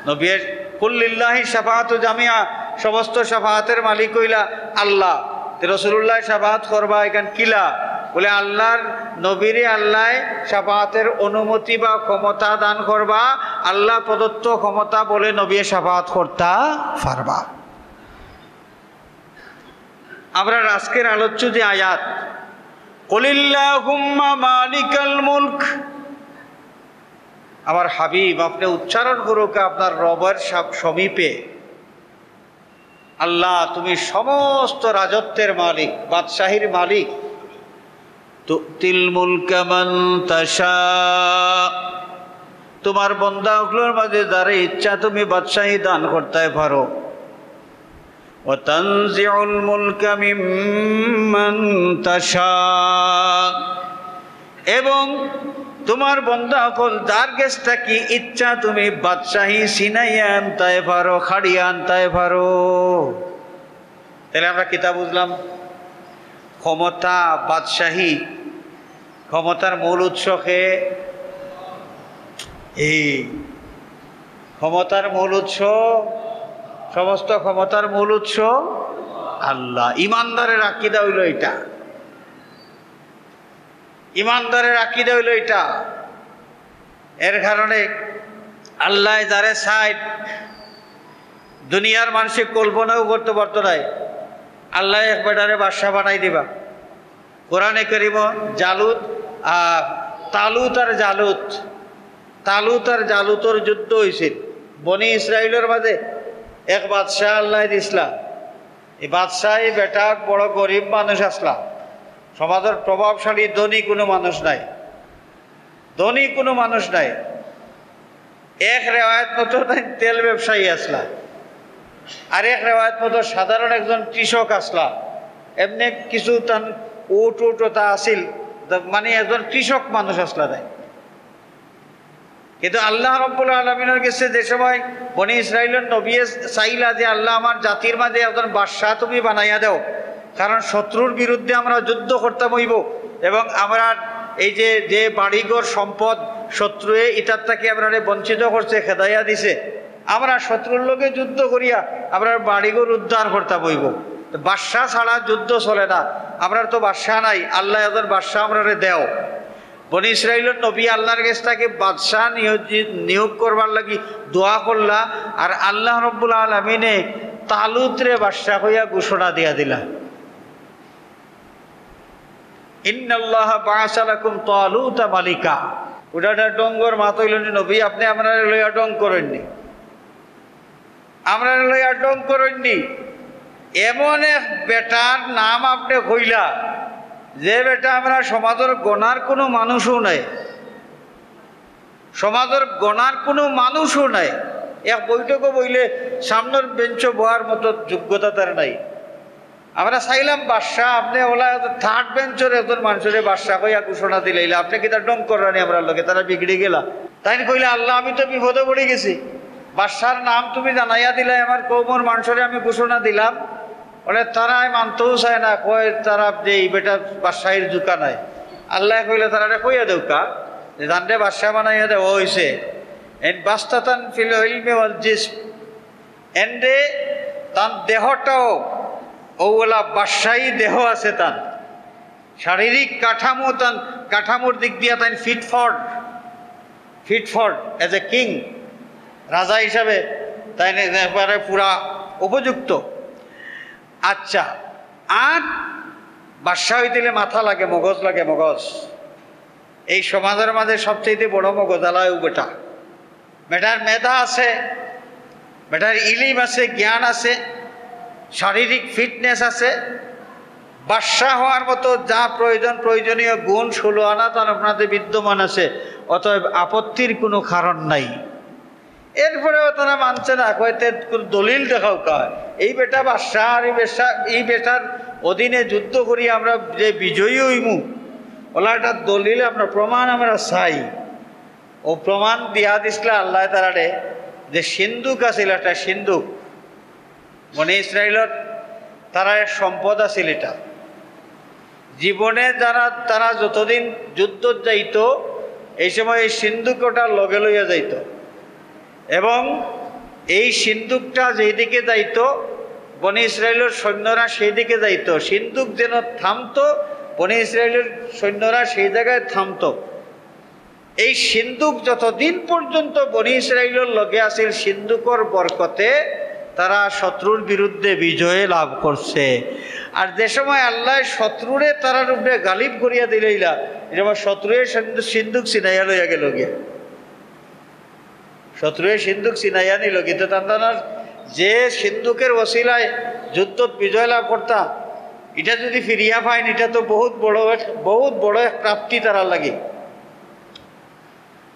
নবীর কুল্লিল্লাহি শাফাআতু জামিআ, সমস্ত শাফাআতের মালিক হইলা আল্লাহ। রাসূলুল্লাহ শাফাআত করবা এখান কিলা বলে আল্লাহর নবীরে আল্লাহ শাফাআতের অনুমতি বা ক্ষমতা দান করবা, আল্লাহ প্রদত্ত ক্ষমতা বলে নবী শাফাআত করতে পারবা। আমরা আজকের আলোচ্য যে আয়াত কুলিল্লাহুম্মা মালিকাল মুলক, আমার হাবিব আপনি উচ্চারণ করুক আপনার রবের সমীপে, আল্লাহ তুমি সমস্ত রাজত্বের মালিক, বাদশাহীর মালিক। তুতিল মুলকা মান তাশা, তোমার বান্দাগুলোর মাঝে যারা ইচ্ছা তুমি বাদশাহী দান করতে পারো। ওয়া তানজিউল মুলকা মিম্মান তাশা, এবং তোমার বান্দা সকল যার কাছ থেকে ইচ্ছা তুমি বাদশাহী ছিনাইয়া আনতে পারো, খাড়িয়ে আনতে পারো। তাহলে আমরা কিতা বুঝলাম? ক্ষমতা, বাদশাহী, ক্ষমতার মূল উৎসকে এই ক্ষমতার মূল উৎস, সমস্ত ক্ষমতার মূল উৎস আল্লাহ। ইমানদারের আকীদা হইল এটা, ইমানদারের আকীদা হইল এটা। এর কারণে আল্লাহ যারে সাইড দুনিয়ার মানুষে কল্পনাও করতে পারতো নাই, আল্লাহ একবারে বাদশা বানাই দিবা। কোরআনে কারীম জালুত তালুত আর জালুতর যুদ্ধ হয়েছিল বনি ইসরায়েলের মাঝে। এক বাদশাহ আল্লাহ দিসলা, এই বাদশাহ বেটা বড় গরিব মানুষ আসলা, সমাজের প্রভাবশালী ধনী কোনো মানুষ নাই, ধনী কোনো মানুষ নাই। এক রেওয়ায়ত মতো তেল ব্যবসায়ী আসলা, আর এক রেওয়ায়ত মতো সাধারণ একজন কৃষক আসলা। এমনি কিছু তান উট তা আসিল, মানে একজন কৃষক মানুষ আসলা দেয়। কিন্তু আল্লাহ রাব্বুল আলামিনের কাছে যে সময় বনি ইসরাইলের নবী চাইলা যে আল্লাহ আমার জাতির মাঝে একজন বাদশাহ তুমি বানাইয়া দাও, কারণ শত্রুর বিরুদ্ধে আমরা যুদ্ধ করতে হইব, এবং আমরা এই যে বাড়িঘর সম্পদ শত্রুয়ে ইটার থেকে আমরা বঞ্চিত করছে, খেদাইয়া দিছে, আমরা শত্রুর লোকে যুদ্ধ করিয়া আমরা বাড়িঘর উদ্ধার করতে হইব। বাদশাহ ছাড়া যুদ্ধ চলে না, আমরা তো বাদশাহ নাই, আল্লাহ একজন বাদশাহ আমরা দেও। বনি ইসরাইলের নবী আল্লাহর কাছে তাকে বাদশাহ নিয়োগ করবার লাগি দোয়া করলা, আর আল্লাহ রাব্বুল আলামিনে তালুতরে বাদশা হইয়া ঘোষণা দিয়া দিলা, ইন্নাল্লাহ বাআসা লাকুম তালুতা মালিকা। ওটা ডঙ্গর মাত হইল নবী, আপনি আমরা লইয়া ডং করেননি, আমরা লইয়া ডং করেননি। এমন এক বেটার নাম আপনি কইলা যে বেটা আমরা সমাজের গণার কোনো মানুষও নাই, সমাজের গণার কোনো মানুষও নাই। এক বৈঠকও বইলে সামনের বেঞ্চ বহার মতো যোগ্যতা তার নাই। আমরা চাইলাম বাদশাহ, আপনি ওলা থার্ড বেঞ্চের একজন মানুষের বাদশাহ কইয়া ঘোষণা দিলাইলা, আপনি কি তার ডং করানি আমরা লোকে, তারা বিগড়ে গেলা। তাই কইলে আল্লাহ আমি তো বিপদে পড়ে গেছি, বাদশার নাম তুমি জানাইয়া দিলাই, আমার কৌমর মানুষের আমি ঘোষণা দিলাম, বলে তারা মানতেও চায় না, কয় তারা যে এই বেটা বাদশাহীর জুকা নাই। আল্লাহ কইলে তারা কইয়া দেউকা যে জানরে বাদশাহ বানাইয়া দেওয়া হয়েছে, এন বাস্তাতান ফিল ইলমি ওয়াল জিসম, এন্ডে তার দেহটাও ওলা বাদশাহী দেহ আছে, তার শারীরিক কাঠামো, তার কাঠামোর দিক দিয়া তাই ফিটফর্ড এজ এ কিং, রাজা হিসাবে তাই একেবারে পুরা উপযুক্ত। আচ্ছা, আর বাদশাহ হইতে মাথা লাগে, মগজ লাগে, মগজ। এই সমাজের মাঝে সবচেয়ে বড় মগজ আলায় বেটা। বেটার মেধা আছে, বেটার ইলিম আছে, জ্ঞান আছে, শারীরিক ফিটনেস আছে, বাদশাহ হওয়ার মতো যা প্রয়োজনীয় গুণ 16 আনা তার আপনাদের বিদ্যমান আছে, অতএব আপত্তির কোনো কারণ নাই। এরপরেও তারা মানছে না, কয়েতে দলিল দেখাও কার এই বেটা বাদশাহ, আর এই বেটার অধীনে যুদ্ধ করি আমরা যে বিজয়ী হইমু, ওলা একটা দলিল আমরা প্রমাণ আমরা চাই। ও প্রমাণ দিয়া দিছিল আল্লাহ তারারে যে সিন্ধুক আছিল, একটা সিন্ধুক মানে ইসরায়েলত তারা এক সম্পদ আছিল। এটা জীবনে তারা যতদিন যুদ্ধ যাইত, এই সময় এই সিন্ধুক ওটা লগে লইয়া যাইত, এবং এই সিন্ধুকটা যেদিকে যাইত বনি ইসরায়েলের সৈন্যরা সেই দিকে যাইত। সিন্ধুক যেন থামতো, বনি ইসরায়েলের সৈন্যরা সেই জায়গায় থামতো। এই সিন্ধুক যতদিন পর্যন্ত বনি ইসরায়েলের লগে আছিল, সিন্ধুকর বরকতে তারা শত্রুর বিরুদ্ধে বিজয় লাভ করছে। আর যে সময় আল্লাহ শত্রুরে তারা রূপে গালিব করিয়া দিলাইলা, যেমন শত্রুয়ের সিন্ধুক চিনাইয়া লইয়া গেল গিয়া, শত্রুয়ের সিন্ধুক চিনাইয়া নিল। কিন্তু তার যে সিন্ধুকের ওসিলায় যুদ্ধ বিজয় লাভ করতা, এটা যদি ফিরিয়া পাইন, এটা তো বহুত বড় এক প্রাপ্তি তারা লাগে।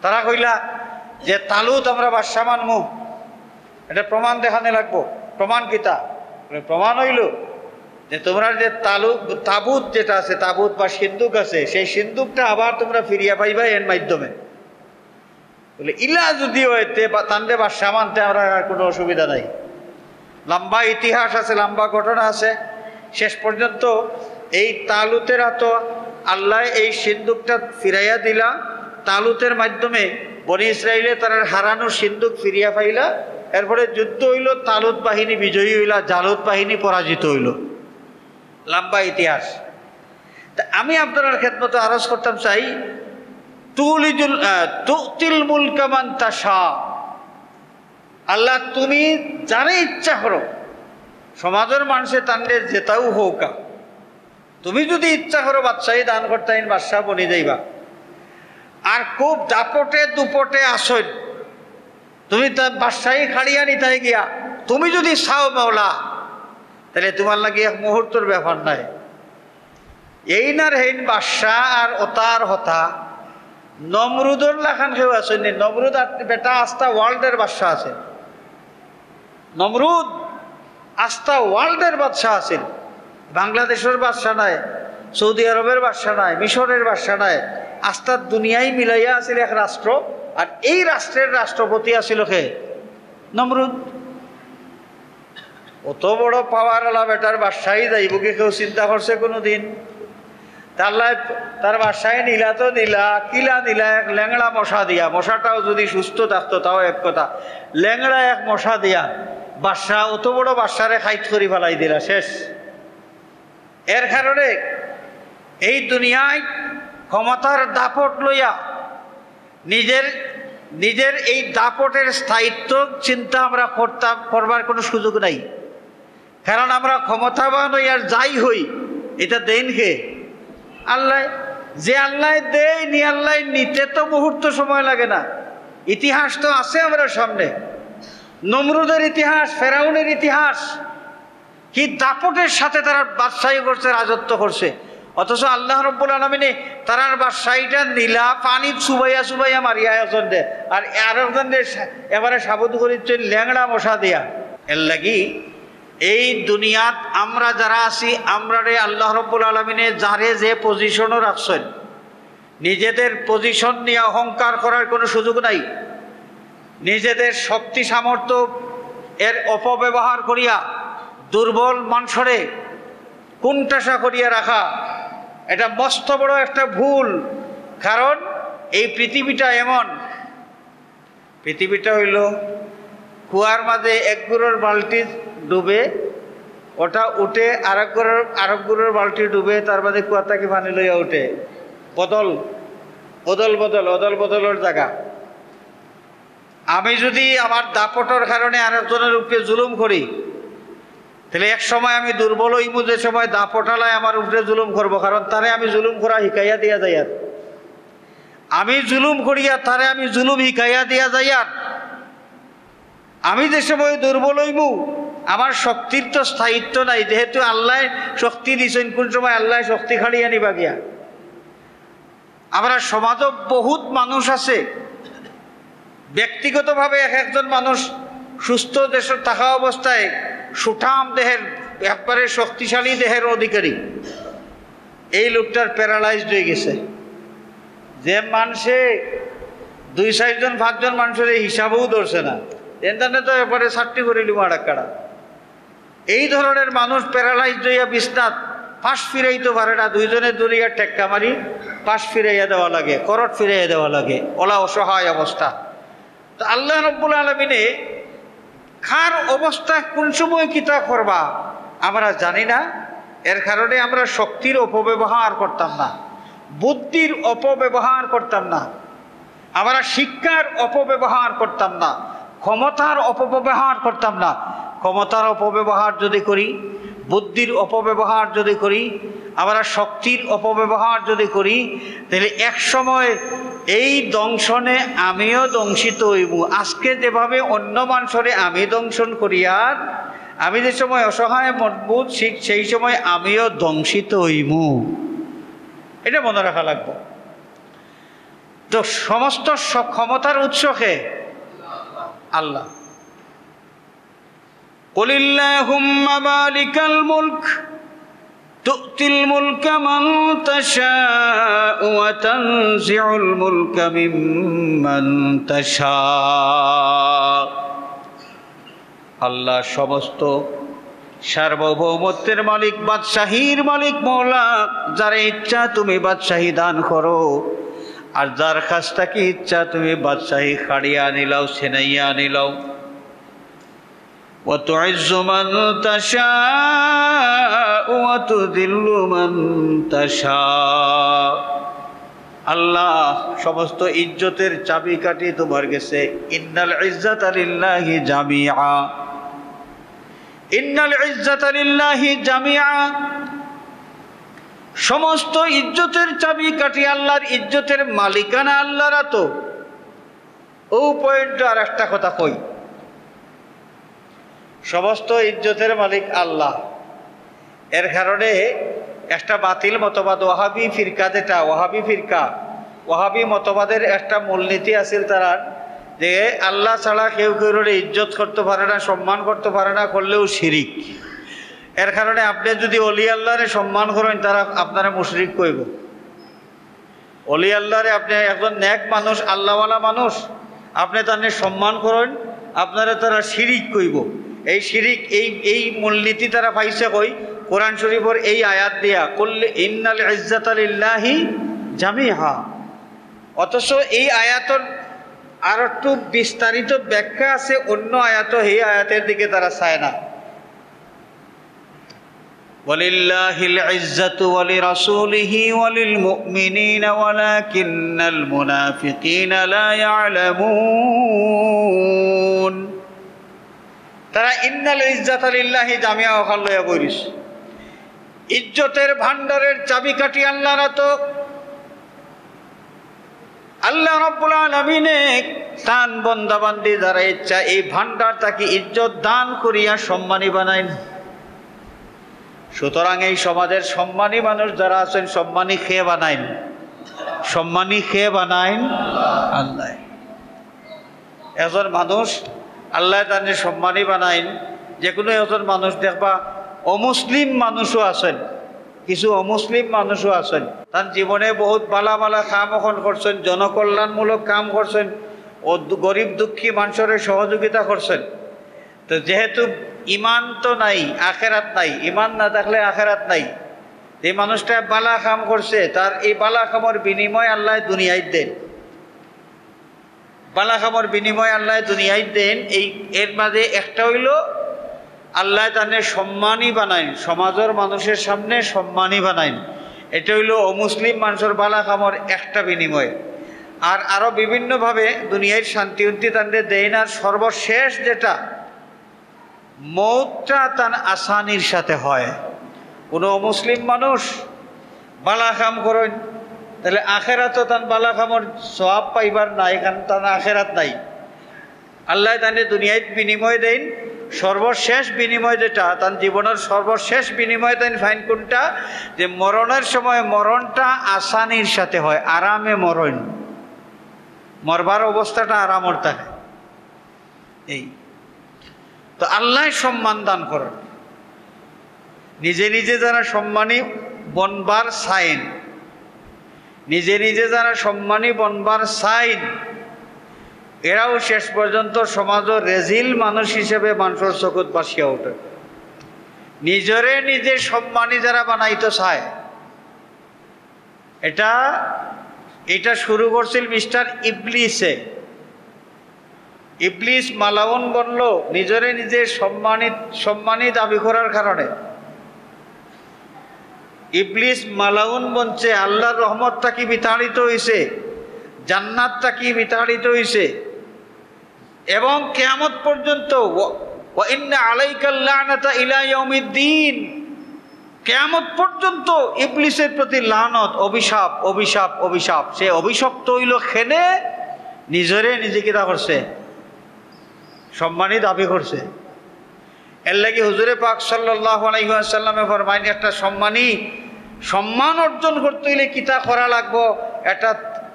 তারা কইলা যে তালুত আমরা বাদশা মানমু, এটা প্রমাণ দেখানে লাগবো। প্রমাণ কিতা? প্রমাণ হইল যে তোমরা যে তাবুত যেটা আছে, তাবুত বা সিন্ধুক আছে, সেই সিন্ধুকটা আবার তোমরা ফিরিয়া পাইবা এর মাধ্যমে। বলে ইলা যদি হইতে বা তান্ডে বাদশা মানতে আমরা আর কোনো অসুবিধা নাই। লম্বা ইতিহাস আছে, লম্বা ঘটনা আছে। শেষ পর্যন্ত এই তালুতের হাতে আল্লাহ এই সিন্ধুকটা ফিরাইয়া দিলা। তালুতের মাধ্যমে বনি ইসরায়েলে তার হারানো সিন্ধুক ফিরিয়া পাইলা। এরপরে যুদ্ধ হইল, তালুত বাহিনী বিজয়ী হইলা, জালুত বাহিনী পরাজিত হইল। লম্বা ইতিহাস। তা আমি আপনার খেদমতে আরজ করতাম চাই, তুতিল মুলকা মান তাশা, আল্লাহ তুমি যারে ইচ্ছা করো সমাজের মানুষের তান্ডে জেতাও হোকা, তুমি যদি ইচ্ছা করো বাদশাহী দান করতে বাদশাহ বনি যাইবা। আর খুব দাপটে দুপটে আসন তুমি তার বাদশাহী খাড়িয়া নিতে গিয়া তুমি যদি চাও মাওলা, তাহলে তোমার লাগে এক মুহূর্তের ব্যাপার নাই। এই নার হেইন বাদশাহ আর ওতার হতা নমরুদর লাখান কেউ আসেনি। নমরুদ বেটা আস্থা ওয়ার্ল্ডের বাদশাহ আছে। নমরুদ আস্থা ওয়ার্ল্ডের বাদশাহ আছেন। বাংলাদেশের বাদশাহ নাই, সৌদি আরবের বাদশাহ নাই, মিশরের বাদশাহ নাই, আস্থার দুনিয়ায় মিলাইয়া আছিল এক রাষ্ট্র। আর এই রাষ্ট্রের রাষ্ট্রপতি আছিল কে? নমরুদ। অত বড় পাওয়ার আলা বেটার বাদশাহী যাইব কি কেউ চিন্তা করছে কোনো দিন? তার বাদশাহী নিলা তো দিলা, কিলা দিলা এক ল্যাংড়া মশা দিয়া। মশাটাও যদি সুস্থ থাকতো তাও এক কথা, ল্যাংড়া এক মশা দিয়া বাদশাহ অত বড় বাদশারে খাইত করি ফেলাই দিলা, শেষ। এর কারণে এই দুনিয়ায় ক্ষমতার দাপট লইয়া নিজের এই দাপটের স্থায়িত্ব চিন্তা আমরা করবার কোনো সুযোগ নাই। কারণ আমরা ক্ষমতাবান হই আর যাই হই, এটা দেন কে? আল্লাহ। যে আল্লাহ দেয় নি, আল্লাহ নিতে তো মুহূর্ত সময় লাগে না। ইতিহাস তো আছে আমাদের সামনে, নমরুদের ইতিহাস, ফেরাউনের ইতিহাস, কি দাপটের সাথে তারা বাদশাহী করছে, রাজত্ব করছে। অথচ আল্লাহ রব্বুল আলামিনে তারার বাদশাহীটা নীলা পানি চুবাইয়া চুবাইয়া মারিয়া একজন দে, আর আরেকজন দে এবারে সাবুত করিচ্ছে ল্যাংড়া মশা দিয়া। এর লাগি এই দুনিয়াত আমরা যারা আছি, আমরা রে আল্লাহ রব্বুল আলামিনে যারে যে পজিশনও রাখছেন, নিজেদের পজিশন নিয়ে অহংকার করার কোনো সুযোগ নাই। নিজেদের শক্তি সামর্থ্য এর অপব্যবহার করিয়া দুর্বল মানুষরে কুণ্ঠাসা করিয়া রাখা, এটা মস্ত বড় একটা ভুল। কারণ এই পৃথিবীটা এমন, পৃথিবীটা হইল কুয়ার মাঝে এক গুঁড়োর বালতি ডুবে, ওটা উঠে আরেক গুঁড়োর বালতি ডুবে, তার মাঝে কুয়ার থেকে পানি লইয়া উঠে। বদলের জায়গা। আমি যদি আমার দাপটর কারণে আরেকজনের উপরে জুলুম করি, তাহলে এক সময় আমি দুর্বল হইমু, যে সময় দাপটালায় আমার উপরে জুলুম করবো, কারণ তারে আমি জুলুম করা শিখাইয়া দিয়া যাই। আর আমি জুলুম করিয়া তারে আমি জুলুম শিখাইয়া দিয়া যাই। আর আমি যে সময় দুর্বল হইমু, আমার শক্তির তো স্থায়িত্ব নাই, যেহেতু আল্লাহ শক্তি দিছেন, কোন সময় আল্লাহ শক্তি খাড়িয়া নিবা গিয়া। আমরা সমাজও বহুত মানুষ আছে, ব্যক্তিগতভাবে এক একজন মানুষ সুস্থ দেশের থাকা অবস্থায় সুঠাম দেহের, একবারে শক্তিশালী দেহের অধিকারী, এই লোকটার প্যারালাইজড হয়ে গেছে। যে মানুষে 2-4 জন 5 জন মানুষের হিসাবও ধরছে না, এখানে তো এবারে 60 করে লিব আড়াকাড়া। এই ধরনের মানুষ প্যারালাইজড হইয়া বিছনাত পাশ ফিরাইতে পারে না, 2 জনে দূরিয়া টেক্কা মারি পাশ ফিরাইয়া দেওয়া লাগে, করট ফিরাইয়া দেওয়া লাগে, ওলা অসহায় অবস্থা। তো আল্লাহ রব্বুল আলামিনে কার অবস্থা কোন সময় কিতা করবা আমরা জানি না। এর কারণে আমরা শক্তির অপব্যবহার করতাম না, বুদ্ধির অপব্যবহার করতাম না, আমরা শিক্ষার অপব্যবহার করতাম না, ক্ষমতার অপব্যবহার করতাম না। ক্ষমতার অপব্যবহার যদি করি, বুদ্ধির অপব্যবহার যদি করি, আমরা শক্তির অপব্যবহার যদি করি, তাহলে এক সময় এই দংশনে আমিও দংশিত হইব। আজকে যেভাবে অন্য মানুষরে আমি দংশন করি, আর আমি যে সময় অসহায় মজবুত শিখ, সেই সময় আমিও দংশিত হইব, এটা মনে রাখা লাগবে। তো সমস্ত ক্ষমতার উৎসকে আল্লাহ। কুলিল্লাহুম্মা মালিকাল মুলক তু'তিল মুলকা মান তাশাউ ওয়া তানজিউল মুলকা মিম্মান তাশাউ। আল্লাহ সমস্ত সার্বভৌমত্বের মালিক, বাদশাহীর মালিক, মওলা। যার ইচ্ছা তুমি বাদশাহী দান করো, আর যার কাছ থেকে ইচ্ছা তুমি বাদশাহী খাড়িয়া নিলাও, ছিনাইয়া নিলাও। وتعز من تشاء وتذل من تشاء। আল্লাহ সমস্ত ইজ্জতের চাবিকাঠি তোমার কাছে। ইন্নাল ইজ্জাতা লিল্লাহি জামিআ, ইন্নাল ইজ্জাতা লিল্লাহি জামিআ। সমস্ত ইজ্জতের চাবিকাঠি আল্লাহর, ইজ্জতের মালিকানা আল্লাহর। তো ও পয়েন্ট আর একটা কথা কই, সমস্ত ইজ্জতের মালিক আল্লাহ। এর কারণে একটা বাতিল মতবাদ, ওয়াহাবি ফিরকা, যেটা ওয়াহাবি ফিরকা, ওয়াহাবি মতবাদের একটা মূলনীতি আছিল তারা, যে আল্লাহ ছাড়া কেউ কেউ ইজ্জত করতে পারে না, সম্মান করতে পারে না, করলেও শিরিক। এর কারণে আপনি যদি অলি আল্লাহরে সম্মান করেন, তারা আপনারা মুশরিক কইব। অলি আল্লাহরে, আপনি একজন নেক মানুষ, আল্লাহওয়ালা মানুষ, আপনি তাদের সম্মান করেন, আপনারা তারা শিরিক কইব। এই শিরিক, এই মূলনীতি তারা পাইছে কই? কোরআন শরীফের এই আয়াত দিয়া, কুল ইন্নাল ইজ্জাতা লিল্লাহি জামিআ। অথচ এই আয়াতের আর একটু বিস্তারিত ব্যাখ্যা আছে অন্য আয়াত, এই আয়াতের দিকে তারা চায় না। ওয়ালিল্লাহিল ইজ্জাতু ওয়ালিরাসূলিহি ওয়ালিল মুমিনিনা ওয়ালাকিন্নাল মুনাফিকিনা লা ইয়ালামুন। তারা ইন্নাল ইজ্জাতা লিল্লাহি জামিয়া ওখান লইয়া বইরিস। ইজ্জতের ভান্ডারের চাবিকাঠি আল্লাহর তো আল্লাহ রাব্বুল আলামিনে তান বন্দাবান্দি যারা ইচ্ছা এই ভান্ডার তাকে ইজ্জত দান করিয়া সম্মানী বানাইন। সুতরাং এই সমাজের সম্মানী মানুষ যারা আছেন সম্মানী খেয়ে বানাইন, সম্মানী খেয়ে বানাইন আল্লাহ। এজন মানুষ আল্লাহ তাকে সম্মানী বানাইন। যে কোনো এজন মানুষ দেখবা অমুসলিম মানুষও আছেন, কিছু অমুসলিম মানুষও আছেন, তার জীবনে বহুত বালা বালা কাম এখন করছেন, জনকল্যাণমূলক কাম করছেন, ও গরিব দুঃখী মানুষের সহযোগিতা করছেন। তো যেহেতু ইমান তো নাই, আখেরাত নাই, ইমান না থাকলে আখেরাত নাই, এই মানুষটা বালা কাম করছে, তার এই বালা কামের বিনিময় আল্লাহ দুনিয়ায় দেন, বালা কামের বিনিময় আল্লাহ দুনিয়ায় দেন। এই এর মাঝে একটা হইল আল্লাহ তাদের সম্মানী বানাইন, সমাজের মানুষের সামনে সম্মানী বানাইন। এটা হইল অমুসলিম মানুষের বালা কামর একটা বিনিময়। আর আরও বিভিন্নভাবে দুনিয়ার শান্তি উন্তি তাদের দেন। আর সর্বশেষ যেটা মৌতটা তার আসানির সাথে হয়। কোনো অমুসলিম মানুষ বালা কাম করেন, তাহলে আখেরাতও তার বালা কামর সওয়াব পাইবার নাই, কারণ তার আখেরাত নাই। আল্লাহ তাদের দুনিয়ায় বিনিময় দেন। সর্বশেষ বিনিময় যেটা তার জীবনের সর্বশেষ বিনিময় তাই ফাইন কোনটা, যে মরণের সময় মরণটা আসানির সাথে হয়, আরামে মরণ, মরবার অবস্থাটা আরামর থাকে। এই তো আল্লাহ সম্মান দান করেন। নিজে নিজে যারা সম্মানী বনবার সাইন, নিজে নিজে যারা সম্মানী বনবার সাইন, এরাও শেষ পর্যন্ত সমাজের রেজিল মানুষ হিসেবে মানুষের চকুত বাসিয়া ওঠে। নিজরে নিজে সম্মানী যারা বানাইতে চায়, এটা শুরু করছিল মিস্টার ইবলিসে। ইবলিস মালাউন বনল নিজরে নিজে সম্মানী দাবি করার কারণে। ইবলিস মালাউন বনছে, আল্লাহর রহমতটা কি বিতাড়িত হয়েছে, জান্নাতটা কি বিতাড়িত হয়েছে, এবং কিয়ামত পর্যন্ত ওয়া ইন্না আলাইকাল লানাতা ইলা ইয়াউমিদ্দিন, কিয়ামত পর্যন্ত ইবলিসের প্রতি লানত, অভিশাপ অভিশাপ অভিশাপ। সে অভিশপ্ত হইল খেনে নিজরে নিজে কিতা করছে, সম্মানী দাবি করছে। এর লাগি হুজুরে পাক সাল্লাল্লাহু আলাইহি ওয়াসাল্লামে ফরমাইন, একটা সম্মান অর্জন করতে হইলে কিতা করা লাগবো, একটা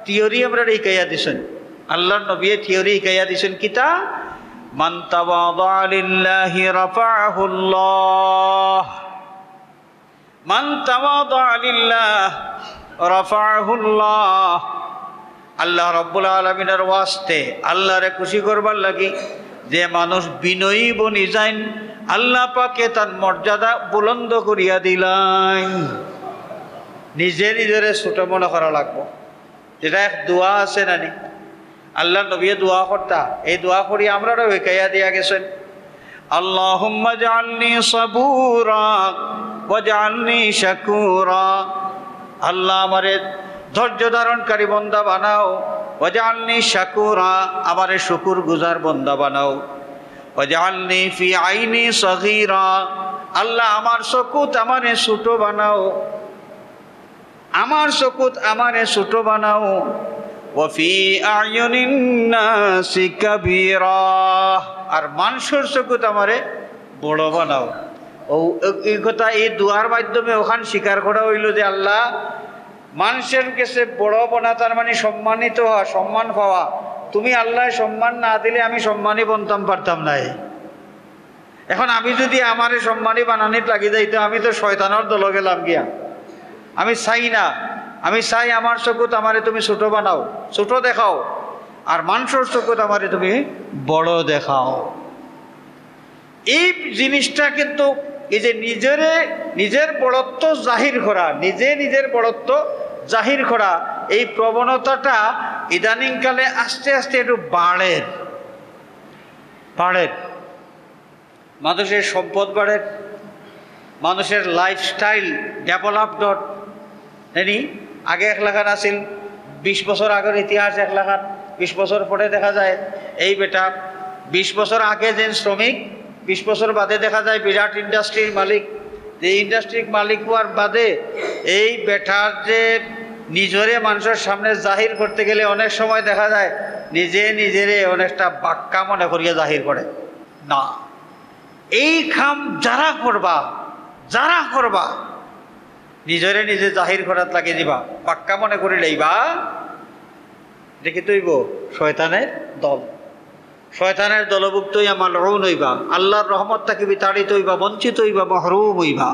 থিওরি আমরা শিখাইয়া দিছেন। আল্লাহর নবী থিওরি শিখাইয়া দিছেন কিতা, মান তাওয়াদা লিল্লাহি রাফাআহুল্লাহ, মান তাওয়াদা লিল্লাহ রাফাআহুল্লাহ। আল্লাহ রাব্বুল আলামিনের ওয়াস্তে, আল্লাহরে খুশি করবার লাগি যে মানুষ বিনয়ী বনি যাইন, আল্লাহ পাকে তার মর্যাদা বুলন্দ করিয়া দিলেন। নিজে নিজেরে ছোট মনে করা লাগবো। যেটা এক দোয়া আছে নানি, আল্লাহ নবী দোয়া করতা, এই দোয়া করি আমরাও শিখাইয়া দিয়া গেছেন। আল্লাহুম্মা জাআলনি সাবুরা ওয়াজআলনি শাকুরা। আল্লাহ আমারে ধৈর্য ধারণকারী বান্দা বানাও, ওয়াজআলনি শাকুরা, আমারে শুকর গুজার বান্দা বানাও, ওয়াজআলনি ফি আইনি সগীরা, আল্লাহ আমার চকুত আমারে ছোট বানাও, আমার চকুত আমারে ছোট বানাও, ওয়াফি আয়ুনিন নাসি কাবীরা, আর মানুষের চকুত আমারে বড় বানাও। ও এই কথা এই দুয়ার মাধ্যমে ওখান স্বীকার করা হইল যে আল্লাহ মানুষের কাছে বড় বানা, তার মানে সম্মানিত হওয়া, সম্মান পাওয়া। তুমি আল্লাহ সম্মান না দিলে আমি সম্মানী বনতাম পারতাম নাই। এখন আমি যদি আমারে সম্মানী বানানিত লাগি যাইতো, আমি তো শয়তানের দল গেলাম গিয়া। আমি চাই না, আমি চাই আমার চকুত আমারে তুমি ছোট বানাও, ছোট দেখাও, আর মানুষের চকুত আমারে তুমি বড় দেখাও। এই জিনিসটা কিন্তু এই যে নিজের বড়ত্ব জাহির করা, নিজের বড়ত্ব জাহির করা, এই প্রবণতাটা ইদানিংকালে আস্তে আস্তে একটু বাড়ে। মানুষের সম্পদ বাড়ে, মানুষের লাইফস্টাইল ডেভেলপড। জানি আগে 1 লাখ আছিল, 20 বছর আগের ইতিহাস 1 লাখ, 20 বছর পরে দেখা যায় এই বেটা 20 বছর আগে যে শ্রমিক 20 বছর বাদে দেখা যায় বিরাট ইন্ডাস্ট্রির মালিক। এই ইন্ডাস্ট্রির মালিক হওয়ার বাদে এই বেটার যে নিজরে মানুষের সামনে জাহির করতে গেলে অনেক সময় দেখা যায় নিজেরে অনেকটা বাক্কা মনে করিয়া জাহির করে না। এই কাম যারা করবা নিজরে নিজে জাহির করার লাগে দিবা, বাক্কা মনে করি লইবা, দেখি তৈব শয়তানের দল, শয়তানের দলভুক্ত হইয়া মালউন হইবা, আল্লাহর রহমত থেকে বিতাড়িত হইবা, বঞ্চিত হইবা, মাহরুম হইবা।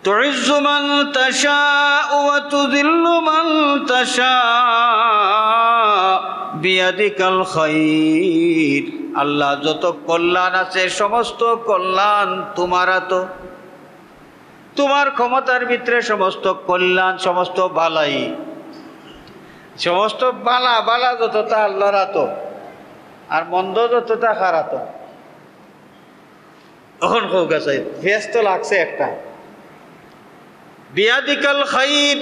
তুইজ্জু মান তাশাউ ওয়া তুযিল্লু মান তাশাউ বিয়াদিকাল খায়র। আল্লাহ যত কল্যাণ আছে সমস্ত কল্যাণ তোমার হাতে, তোমার ক্ষমতার ভিতরে সমস্ত কল্যাণ, সমস্ত বালাই, সমস্ত বালা যতটা আল্লাহর হাতে, আর মন্দ যতটা খারাপ। তখন হোক আছে ব্যস্ত লাগছে একটা বিয়াদিকাল খায়র।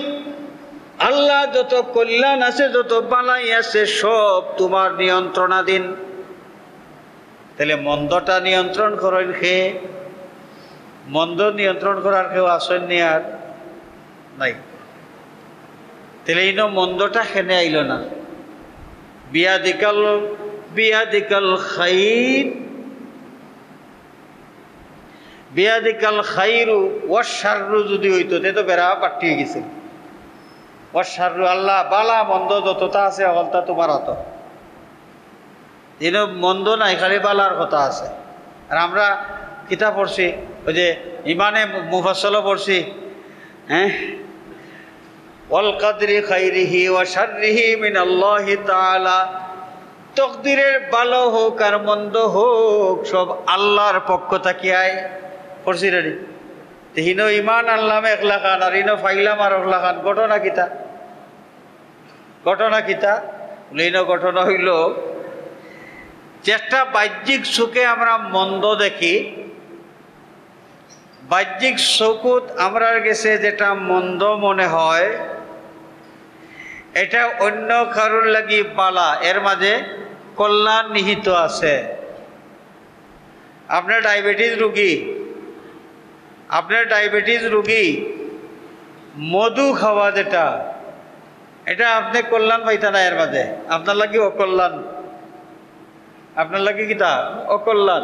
আল্লাহ যত কল্যাণ আছে, যত বালাই আছে সব তোমার নিয়ন্ত্রণাধীন। তাহলে মন্দটা নিয়ন্ত্রণ করেন খেয়ে, মন্দ নিয়ন্ত্রণ করার কেউ আসেন নি আর নাই। তাহলে এই মন্দটা খেনে আইল না। বিয়াদিকাল খায়র, বিয়াদিকাল খায়রু ওয়াশাররু যদি হইতো তে তো বেড়া পাঠিয়ে গেছে। ওয়াশাররু আল্লাহ বালা মন্দ যতটা আছে হলতা তোমার হাতে। যেন মন্দ নাই, খালি বালার কথা আছে। আর আমরা কিতাব পড়ছি, ওই যে ইমানে মুফাসসালও পড়ছি, হ্যাঁ, ওয়াল কাদরি খাইরিহি ওয়া শাররিহি মিনাল্লাহি তাআলা। তকদিরের ভালো হোক আর মন্দ হোক সব আল্লাহর পক্ষ থেকে আয়। পড়ছি রেডি হিনো ইমান আনলাম 1 লাখ আর হিনো ফাইলাম আর 1 লাখ। ঘটনা কিতা হিনো ঘটনা হইল যেটা বাহ্যিক সুখে আমরা মন্দ দেখি, বাহ্যিক চকুত আমরা গেছে যেটা মন্দ মনে হয়, এটা অন্য কারোর লাগি বালা, এর মাঝে কল্যাণ নিহিত আছে। আপনার ডায়াবেটিস রোগী মধু খাওয়া যেটা, এটা আপনি কল্যাণ পাইতা না, এর মাঝে আপনার লাগি অকল্যাণ, আপনার লাগি কিতা অকল্যাণ।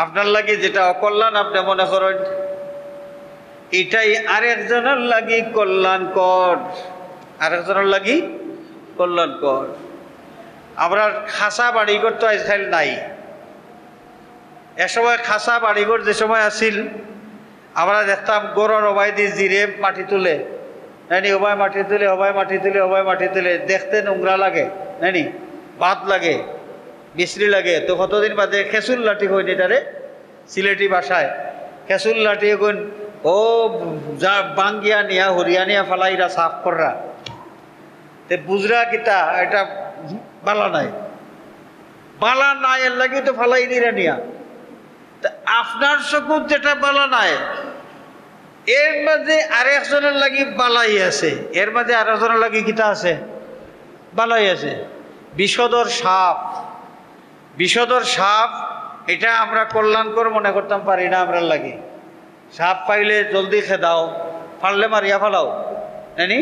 আপনার লাগি যেটা অকল্যাণ আপনি মনে করেন, এটাই আরেকজনের লাগি কল্যাণকর, আরেকজনের লাগি কল্যাণকর। আমরা খাসা বাড়িঘর তো আজকাল নাই। এসময় খাসা বাড়িঘর যে সময় আসিল, আমরা দেখতাম গরুর অবাই দিয়ে জিরে মাটি তুলে, নানি ওবাই মাটি তুলে, হবাই মাটি তুলে, হবাই মাটি তুলে, দেখতে নোংরা লাগে, নানি বাদ লাগে, বিশ্রী লাগে। তো কতদিন বাদে খেসুল লাঠি কইনি তারে সিলেটি ভাষায়, খেসুল লাঠি কইন ও যা বাঙ্গিয়া নিয়া হরিয়া নিয়া ফালাইরা সাফ কররা। তে বুঝরা কিতা এটা বালা নাই এর লাগি তো ফালাই দিরা নিয়া। তা আপনার চকুত যেটা বালা নাই, এর মাঝে আরেকজনের লাগি বালাই আছে, এর মাঝে আরেকজনের লাগি কিতা আছে বালাই আছে। বিষধর সাপ এটা আমরা কল্যাণকর মনে করতাম পারি না। আমরা লাগি সাপ পাইলে জলদি খেদাও, ফাড়লে মারিয়া ফেলাও, জানি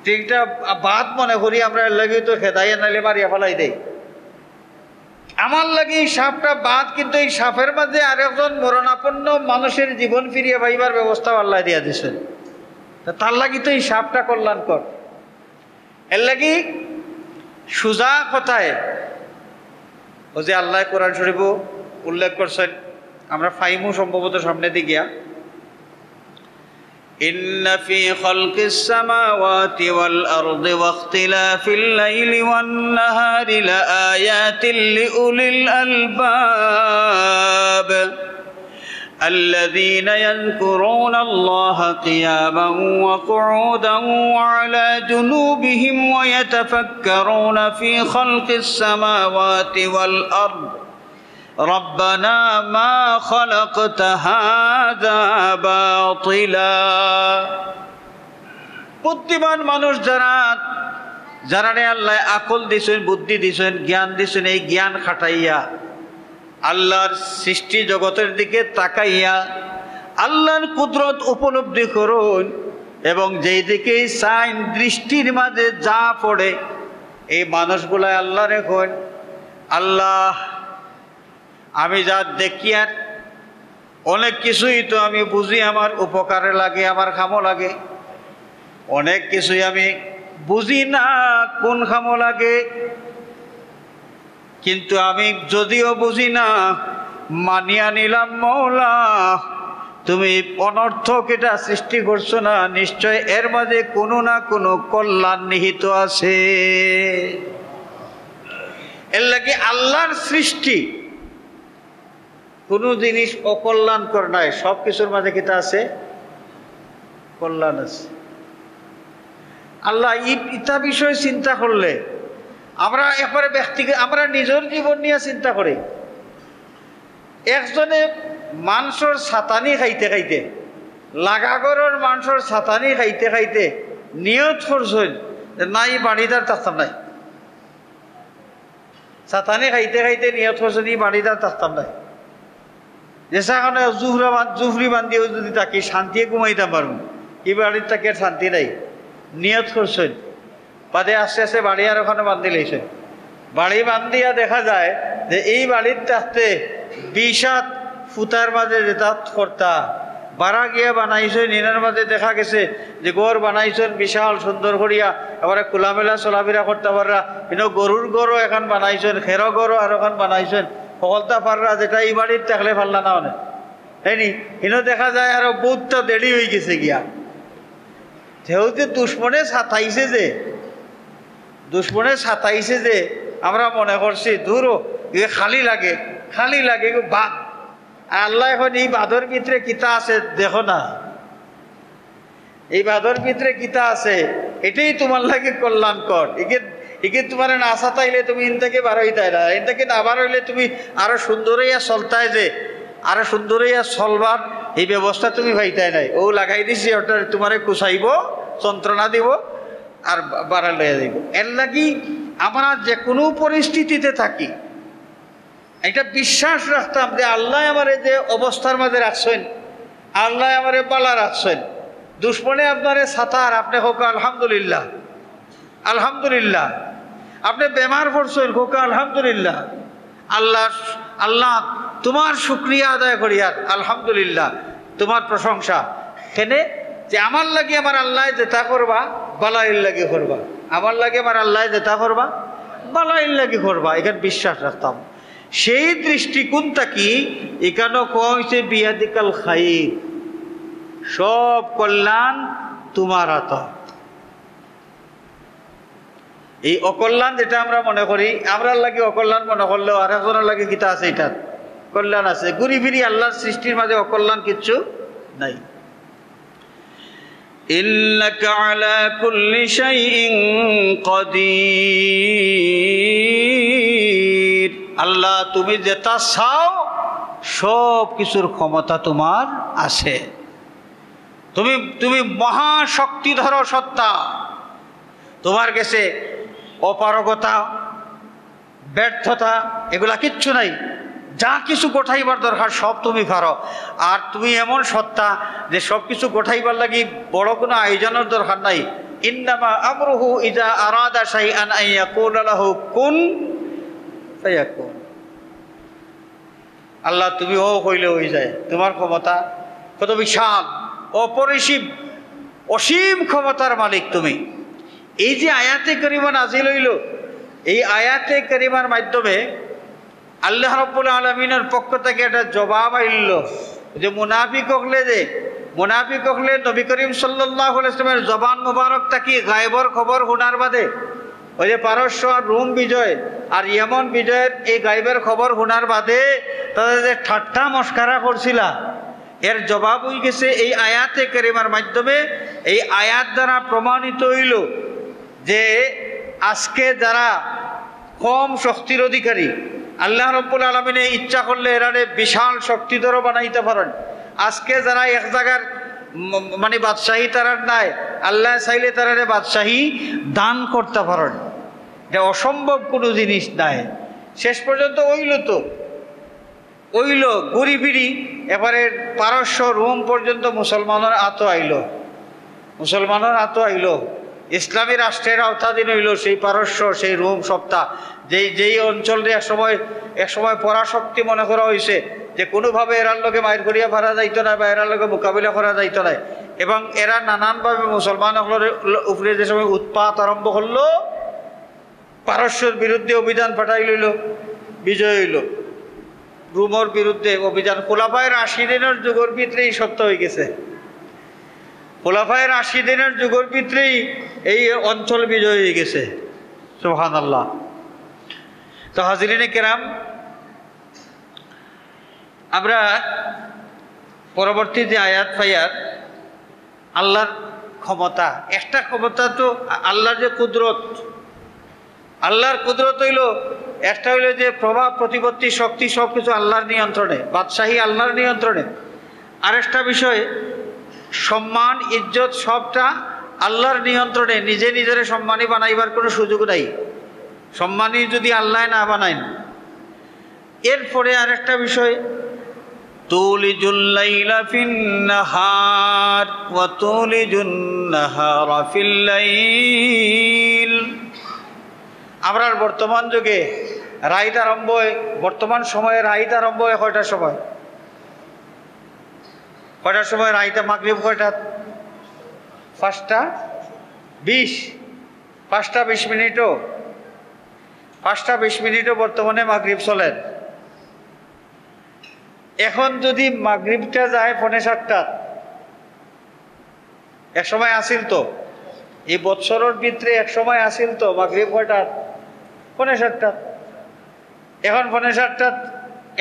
ঠিকটা বাদ মনে করি আমরা, এর লাগি তো খেদাই নাইলে মারিয়া ফেলাই দেই। আমার লাগি সাপটা বাদ, কিন্তু এই সাপের মাঝে আরেকজন মরণাপন্ন মানুষের জীবন ফিরিয়ে পাইবার ব্যবস্থা আল্লাহ দিয়া দিয়েছেন। তার লাগি তো এই সাপটা কল্যাণকর। এর লাগি সুজা কথায় ও যে আল্লাহ কোরআন শরীফ উল্লেখ করছেন, আমরা ফাইমু সম্ভবত সামনে দিকে গিয়া, ইন্না ফি খালকিস সামাওয়াতি ওয়াল আরদি ওয়াখতিলাফিল লাইলি ওয়ান নাহারি লাআয়াতিন লিউলিল আলবাব الذين يذكرون الله قياما وقعودا وعلى جنوبهم ويتفكرون في خلق السماوات والأرض ربنا ما خلقت هذا باطلا। বুদ্ধিমান মানুষ যারা যারারে আল্লাহ আকল দিছেন, বুদ্ধি দিছেন, জ্ঞান দিছেন, এই জ্ঞান খাটাইয়া আল্লাহর সৃষ্টি জগতের দিকে তাকাইয়া আল্লাহর কুদরত উপলব্ধি করুন এবং যেই দিকে সাইন দৃষ্টির মাঝে যা পড়ে এই মানুষগুলা আল্লাহ রেখুন, আল্লাহ আমি যা দেখি আর অনেক কিছুই তো আমি বুঝি আমার উপকারে লাগে, আমার কামও লাগে, অনেক কিছুই আমি বুঝি না কোন কামও লাগে, কিন্তু আমি যদিও বুঝি না মানিয়া নিলাম মওলা তুমি অনর্থক এটা সৃষ্টি করছো না, নিশ্চয় এর মাঝে কোনো না কোনো কল্যাণ নিহিত আছে। এর লাগে আল্লাহর সৃষ্টি কোনো জিনিস অকল্যাণকর নাই, সব কিছুর মাঝে কিতা আছে? কল্যাণ আছে। আল্লাহ ইটা বিষয় চিন্তা করলে আমরা একবারে ব্যক্তিগত আমরা নিজের জীবন নিয়ে চিন্তা করি। একজনে মাংসর ছাতানি খাইতে খাইতে লাগাগরের মাংসর ছাতানি খাইতে খাইতে নিয়ত করছেন নাই বাড়িদার থাকতাম নাই, ছাতানি খাইতে খাইতে নিয়ত করছেন এই বাড়িদার থাকতাম নাই, যেসা কারণে জুফরি বান্ধিও যদি তাকে শান্তিয়ে ঘুমাইতাম পারবো, এই বাড়ির তাকে শান্তি নাই, নিয়ত করছেন বাদে আস্তে আস্তে বাড়ি আর ওখানে বান্ধি লেছেন। বাড়ি বান্ধিয়া দেখা যায় যে এই বাড়ির থাকতে 20 ফুতার মাঝে যেটা কর্তা বাড়া গিয়া বানাইছেন, ইনার মাঝে দেখা গেছে যে গড় বানাইছেন বিশাল সুন্দর করিয়া, এবারে খোলামেলা চলাফেরা করতে পাররা, কিন্তু গরুর গড়ও এখন বানাইছেন, খেরো গড়ও আর এখন বানাইছেন, সকলতা পাররা, যেটা এই বাড়ির থাকলে পারলা না অনেক হয়নি। কিন্তু দেখা যায় আরো বহুতটা দেরি হয়ে গেছে গিয়া, যেহেতু দুশ্মনে ছাতাইছে যে আমরা মনে করছি দূরও খালি লাগে বাদ। আল্লাহ এখন এই বাঁধর ভিতরে কিতা আছে দেখো না, এই বাঁধর ভিতরে কিতা আছে এটাই তোমার লাগে কল্যাণকর। একে তোমার না ছাতাইলে তুমি ইন থেকে বার হইতাই না, ইন থেকে না বার হইলে তুমি আরো সুন্দরইয়া চলতাই যে আরো সুন্দরইয়া চলবার এই ব্যবস্থা তুমি পাইতাই নাই। ও লাগাই দিছি ওটা তোমারে কুচাইব, যন্ত্রণা দিব আর বাড়া লইয়া দিব। এর লাগি আমরা যে কোনো পরিস্থিতিতে থাকি এটা বিশ্বাস রাখতাম যে আল্লাহ আমারে যে অবস্থার মাঝে রাখছেন, আল্লাহ আমারে বালা রাখছেন। দুশ্মনে আপনারে ছাতার, আপনি হোক আলহামদুলিল্লাহ আলহামদুলিল্লাহ, আপনি বেমার পড়ছেন হোক আলহামদুলিল্লাহ, আল্লাহ তোমার শুক্রিয়া আদায় করি আর আলহামদুলিল্লাহ, তোমার প্রশংসা। কেনে যে আমার লাগে আমার আল্লাহ যেটা করবা বালাইল লাগে করবা, আমার লাগে আমার আল্লাহ যেটা করবা বালাইল লাগে করবা, এখানে বিশ্বাস রাখতাম। সেই দৃষ্টিকোণটা কি এখানে কইছে বিয়াদিকাল খাইর, সব কল্যাণ তোমার হাত। এই অকল্যাণ যেটা আমরা মনে করি, আমরা লাগে অকল্যাণ মনে করলেও আর একজনের লাগে কিতা আছে, এটা কল্যাণ আছে। ঘুরি ফিরি আল্লাহর সৃষ্টির মাঝে অকল্যাণ কিচ্ছু নাই। ইন্নাকা আলা কুল্লি শাইইন কাদির, আল্লাহ তুমি যেটা চাও সব কিছুর ক্ষমতা তোমার আছে। তুমি মহাশক্তিধর সত্তা, তোমার কাছে অপারগতা ব্যর্থতা এগুলা কিচ্ছু নাই, যা কিছু গোঠাইবার দরকার সব তুমি পারো। আর তুমি এমন সত্তা যে সব কিছু গোঠাইবার লাগি বড় কোনো আয়োজনের দরকার নাই। ইন্নামা আমরুহু ইজা আরাদা শাইআন আন ইয়াকুলা লাহু কুন ফায়াকুন। আল্লাহ তুমি ও কইলে হয়ে যায়, তোমার ক্ষমতা কত বিশাল, অপরিসীম, অসীম ক্ষমতার মালিক তুমি। এই যে আয়াতে কারিমা নাজিল হইল, এই আয়াতে কারিমার মাধ্যমে আল্লাহ রাব্বুল আলামিনের পক্ষ থেকে একটা জবাব আইল যে মুনাফিক হলে নবী করিম সাল্লাল্লাহু আলাইহি ওয়াসাল্লামের জবান মুবারক থাকি গায়েবর খবর শোনার বাদে, ওই যে পারস্য আর রোম বিজয় আর ইয়েমন বিজয়ের এই গায়েবের খবর শোনার বাদে তাদের যে ঠাট্টা মস্কারা করছিলা, এর জবাব হয়ে গেছে এই আয়াতে কারিমার মাধ্যমে। এই আয়াত দ্বারা প্রমাণিত হইল যে আজকে যারা কম শক্তির অধিকারী, আল্লাহ রাব্বুল আলামিনে ইচ্ছা করলে এরারে বিশাল শক্তিধর বানাইতে পারেন। আজকে যারা এক জায়গার মানে বাদশাহী তারার নাই, আল্লাহ চাইলে তারারে বাদশাহী দান করতে পারেন। এটা অসম্ভব কোনো জিনিস নাই। শেষ পর্যন্ত ওইল ঘুরি ফিরি এবারে পারস্য রোম পর্যন্ত মুসলমানের আইল, ইসলামী রাষ্ট্রের আওতাধীন হইল সেই পারস্য, সেই রোম সপ্তাহ, যেই অঞ্চলে একসময় পরাশক্তি মনে করা হয়েছে, যে কোনোভাবে এরার লোকে মায়ের করিয়া ফারা যাইত না বা এরার লোকে মোকাবিলা করা যাইত না। এবং এরা নানানভাবে মুসলমান উপরে যে সময় উৎপাত আরম্ভ করলো, পারস্যর বিরুদ্ধে অভিযান পাঠাই লইল, বিজয় হইল। রোমের বিরুদ্ধে অভিযান খোলাফায়ে রাশিদিনের যুগের ভিতরেই সত্য হয়ে গেছে। খোলাফায়ে রাশিদিনের যুগের ভিতরেই এই অঞ্চল বিজয় হয়ে গেছে। সুবহানাল্লাহ। তো হাজিরিনে কেরাম, আমরা পরবর্তী যে আয়াত ফায়াত, আল্লাহর ক্ষমতা, একটা ক্ষমতা তো আল্লাহর যে কুদরত, আল্লাহর কুদরত হইল একটা, হইল যে প্রভাব প্রতিপত্তি শক্তি সব কিছু আল্লাহর নিয়ন্ত্রণে, বাদশাহী আল্লাহর নিয়ন্ত্রণে। আরেকটা বিষয়, সম্মান ইজ্জত সবটা আল্লাহর নিয়ন্ত্রণে। নিজের সম্মানী বানাইবার কোনো সুযোগ নাই, সম্মানী যদি আল্লাহ না বানাইন। এরপরে আরেকটা বিষয়, তুলিজুল লাইলা ফিন নাহার ওয়া তুলিজুন নাহারা ফিল লাইল। আমরা বর্তমান যুগে রাইত আরম্ভ হয়, বর্তমান সময়ে রাইত আরম্ভ হয় কয়টার সময়? রাইতে মাগরিব কয়টা? 5:20, 5:20 মিনিটও, 5:20 মিনিটও বর্তমানে মাগরিব চলেন। এখন যদি মাগরিবটা যায় 7:45, এক সময় আসিল তো, এই বৎসরের ভিতরে এক সময় আসিল তো মাগরিব কয়টা? 7:45। এখন 7:45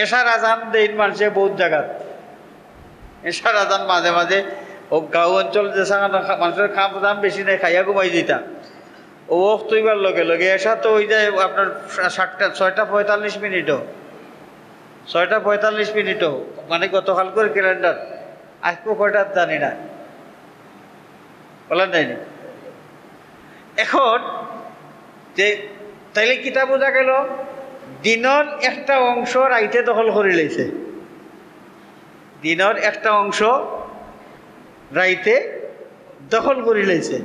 এশার আজান দেন মানুষে বহুত জায়গাত। এশার আজান মাঝে মাঝে ও গাঁও অঞ্চল যে মানুষের খাম দাম বেশি নেই, খাইয়া ঘুমাই দিতা ও তৈবার লগে এসা তো ওই যায় আপনার 6:45 মিনিটও, 6:45 মিনিটও, মানে গতকাল করে ক্যালেন্ডার, আজকে কয়টা জানি না, বলেন যায়নি। এখন যে তাইলে কিতা বোঝা গেল, দিনের একটা অংশ রাইতে দখল করে লইছে, দিনের একটা অংশ রাইতে দখল করে লইছে।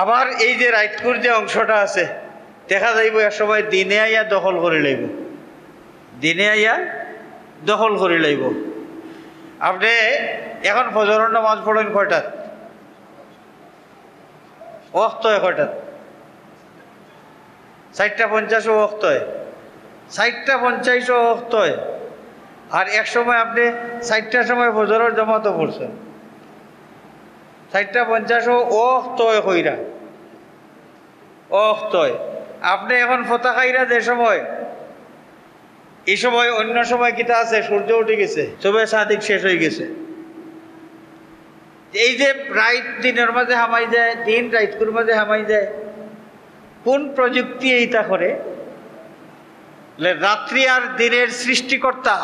আবার এই যে রাইতকুর যে অংশটা আছে, দেখা যাইব এক সময় দিনে আইয়া দখল করে লইব, দিনে আইয়া দখল করে লইব। আপনি এখন ফজরের নামাজ পড়েন কয়টাত? ওয়াক্ত হয় কয়টাত? 4:50 ওয়াক্ত হয়, 4:50 ওয়াক্ত হয়। আর এক সময় আপনি 4টার সময় ফজরের জামাতও পড়ছেন, 4:50 ওয়াক্ত হয় কইরা, ওয়াক্ত হয়। আপনি এখন ফতা খাইরা যে সময়, এই সময় অন্য সময় কিতা আছে, সূর্য উঠে গেছে, সবে সাদিক শেষ হয়ে গেছে। এই যে রাইত দিনের মাঝে হামাই যায়, দিন রাইতকুর মাঝে হামাই যায়, কোন প্রযুক্তি এইটা করে? রাত্রি আর দিনের সৃষ্টিকর্তা,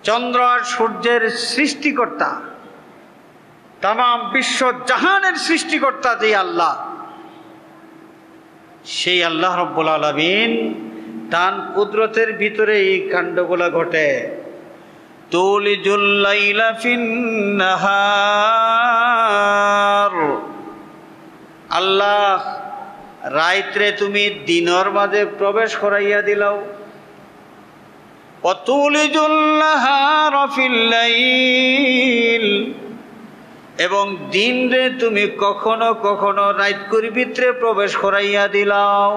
চন্দ্র আর সূর্যের সৃষ্টিকর্তা, তামাম বিশ্ব জাহানের সৃষ্টিকর্তা যে আল্লাহ, সেই আল্লাহ রব্বুল আলামিন তার কুদরতের ভিতরে এই কাণ্ডগুলো ঘটে। তুলিজুল লাইলা ফিন নাহার, আল্লাহ রাইতরে তুমি দিনের মাঝে প্রবেশ করাইয়া দিলাও। অতুলিজুল নাহারা ফিল লাইল, এবং দিন রে তুমি কখনো কখনো রাইতকুর ভিতরে প্রবেশ করাইয়া দিলাও।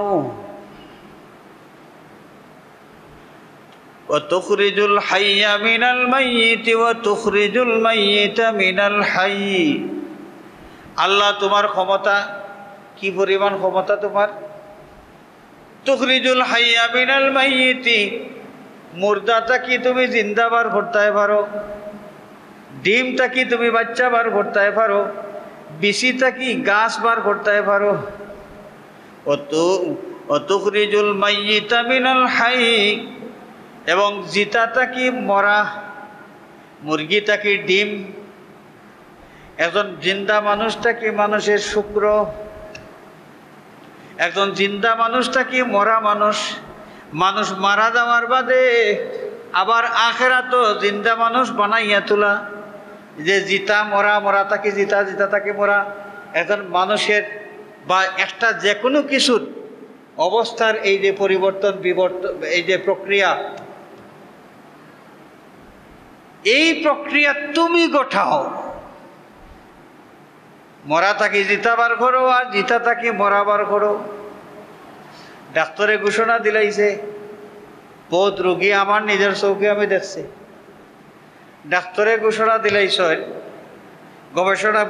ওয়াতুখরিজুল হাইয়া মিনাল মাইয়িতি ওয়াতুখরিজুল মাইয়িতা মিনাল হাইয়্যি। আল্লাহ তোমার ক্ষমতা কি পরিমাণ ক্ষমতা তোমার! তুখরিজুল হাইয়া মিনাল মাইয়িতি, মুর্দাটা কি তুমি জিন্দা বার করতে পারো, ডিমটা কি তুমি বাচ্চা বার করতে পারো, বিচিটা কি গাছ বার করতে পারো। তুখরিজুল মাইয়িতা মিনাল হাইয়্যি, এবং জিতাটা কি মরা, মুরগি থাকি ডিম, একজন জিন্দা মানুষ থাকি মানুষের শুক্র, একজন জিন্দা মানুষ থাকি মরা মানুষ। মানুষ মারা যাওয়ার বাদে আবার আখেরাতও জিন্দা মানুষ বানাইয়া তোলা, যে জিতা মরা, মরা থাকি জিতা, জিতা থাকি মরা। একজন মানুষের বা একটা যে কোনো কিছুর অবস্থার এই যে পরিবর্তন বিবর্তন, এই যে প্রক্রিয়া, এই প্রক্রিয়া তুমি গোঠাও। মরা থাকি জিতাবার করো আর জিতা থাকি মরাবার করো। ডাক্তারে ঘোষণা দিলাইছে, বহুত রোগী আমার নিজের চৌকে আমি দেখছি। ডাক্তারে ঘোষণা দিলাইছেন, গবেষণা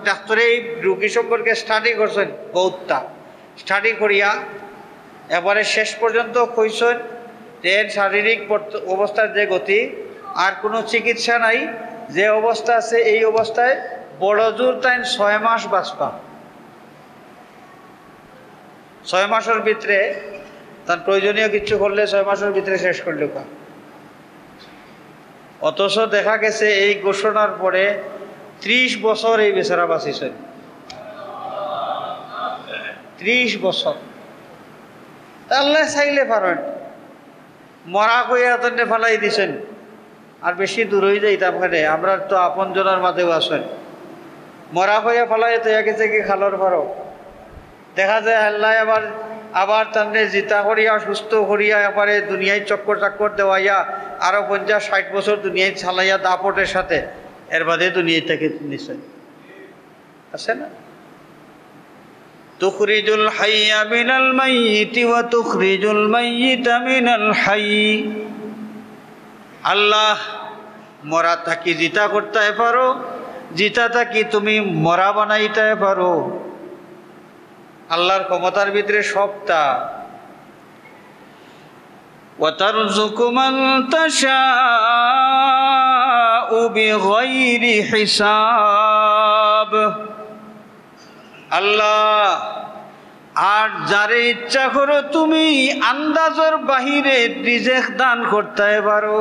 ডাক্তারে এই রোগী সম্পর্কে স্টাডি করছেন, বহুতটা স্টাডি করিয়া এবারে শেষ পর্যন্ত কইছেন যে শারীরিক অবস্থার যে গতি আর কোনো চিকিৎসা নাই, যে অবস্থা আছে এই অবস্থায় বড় জোর তাই 6 মাস বাঁচবা। 6 মাসের ভিতরে তার প্রয়োজনীয় কিছু করলে 6 মাসের ভিতরে শেষ করলে। অথচ দেখা গেছে এই ঘোষণার পরে 30 বছর এই বেচারা বাঁচিছেন। 30 বছর। আল্লাহ চাইলে পারেন, মরা কইয়া তন্নে ফালাই দিছেন। আর বেশি দূর হয়ে যাইতাম কেনে, আমরা তো আপন জনের মাঝেও আসেন। মরা হইয়া ফালাই তো গেছে কি খালর ফারো, দেখা যায় আল্লাহ আবার তান্নে জিতা করিয়া সুস্থ করিয়া এবারে দুনিয়ায় চক্কর চাক্কর দেওয়াইয়া আরো 50-60 বছর দুনিয়ায় চালাইয়া দাপটের সাথে, এর বাদে দুনিয়ায় থেকে নিশ্চয় আছে না। তুখরিজুল হাইয়া মিনাল মাইয়িতি ওয়া তুখরিজুল মাইয়িতা মিনাল হাইয়্যি। আল্লাহ মরা থাকি জিতা করতে পারো, জিতা থাকি তুমি মরা বানাইতে পারো। আল্লাহর ক্ষমতার ভিতরে সবটা। ওয়াতারযুকু মান তাশাউ বিগাইরি হিসাব। আল্লাহ আর যারে ইচ্ছা করো তুমি আন্দাজের বাহিরে রিজেক দান করতে পারো,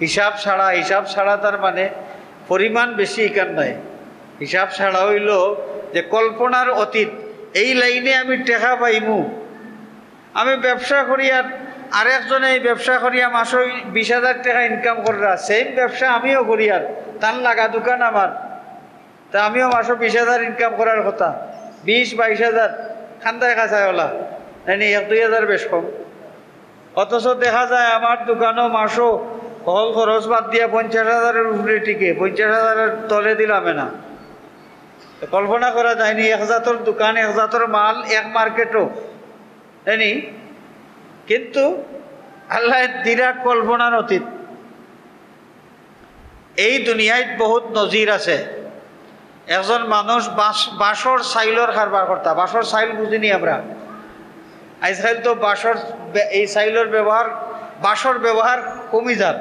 হিসাব ছাড়া। হিসাব ছাড়া তার মানে পরিমাণ বেশি এখান নাই, হিসাব ছাড়া হইল যে কল্পনার অতীত। এই লাইনে আমি টাকা পাইমু, আমি ব্যবসা করি আর আরেকজনে এই ব্যবসা করিয়া মাসে 20,000 টাকা ইনকাম করা, সেম ব্যবসা আমিও করি আর তার লাগা দোকান আমার, তা আমিও মাসে 20,000 ইনকাম করার কথা। 20-22,000 খান্দায় খাঁচায় ওলা নাইনি, 1-2,000 বেশ কম। অথচ দেখা যায় আমার দোকানও মাসও হল খরচ বাদ দিয়া 50,000-এর উপরে টিকে, 50,000-এর তলে দিলাম না। কল্পনা করা যায়নি 1 জাতর দোকান, 1 জাতর মাল, 1 মার্কেটও তাইনি। কিন্তু আল্লাহ বিরাট কল্পনার অতীত। এই দুনিয়ায় বহুত নজির আছে। একজন মানুষ বাঁশর চাইলর কারবার করতা। বাঁশর চাইল বুঝিনি আমরা, আজকাল তো বাঁশর এই চাইলর ব্যবহার, বাঁশর ব্যবহার কমি যান।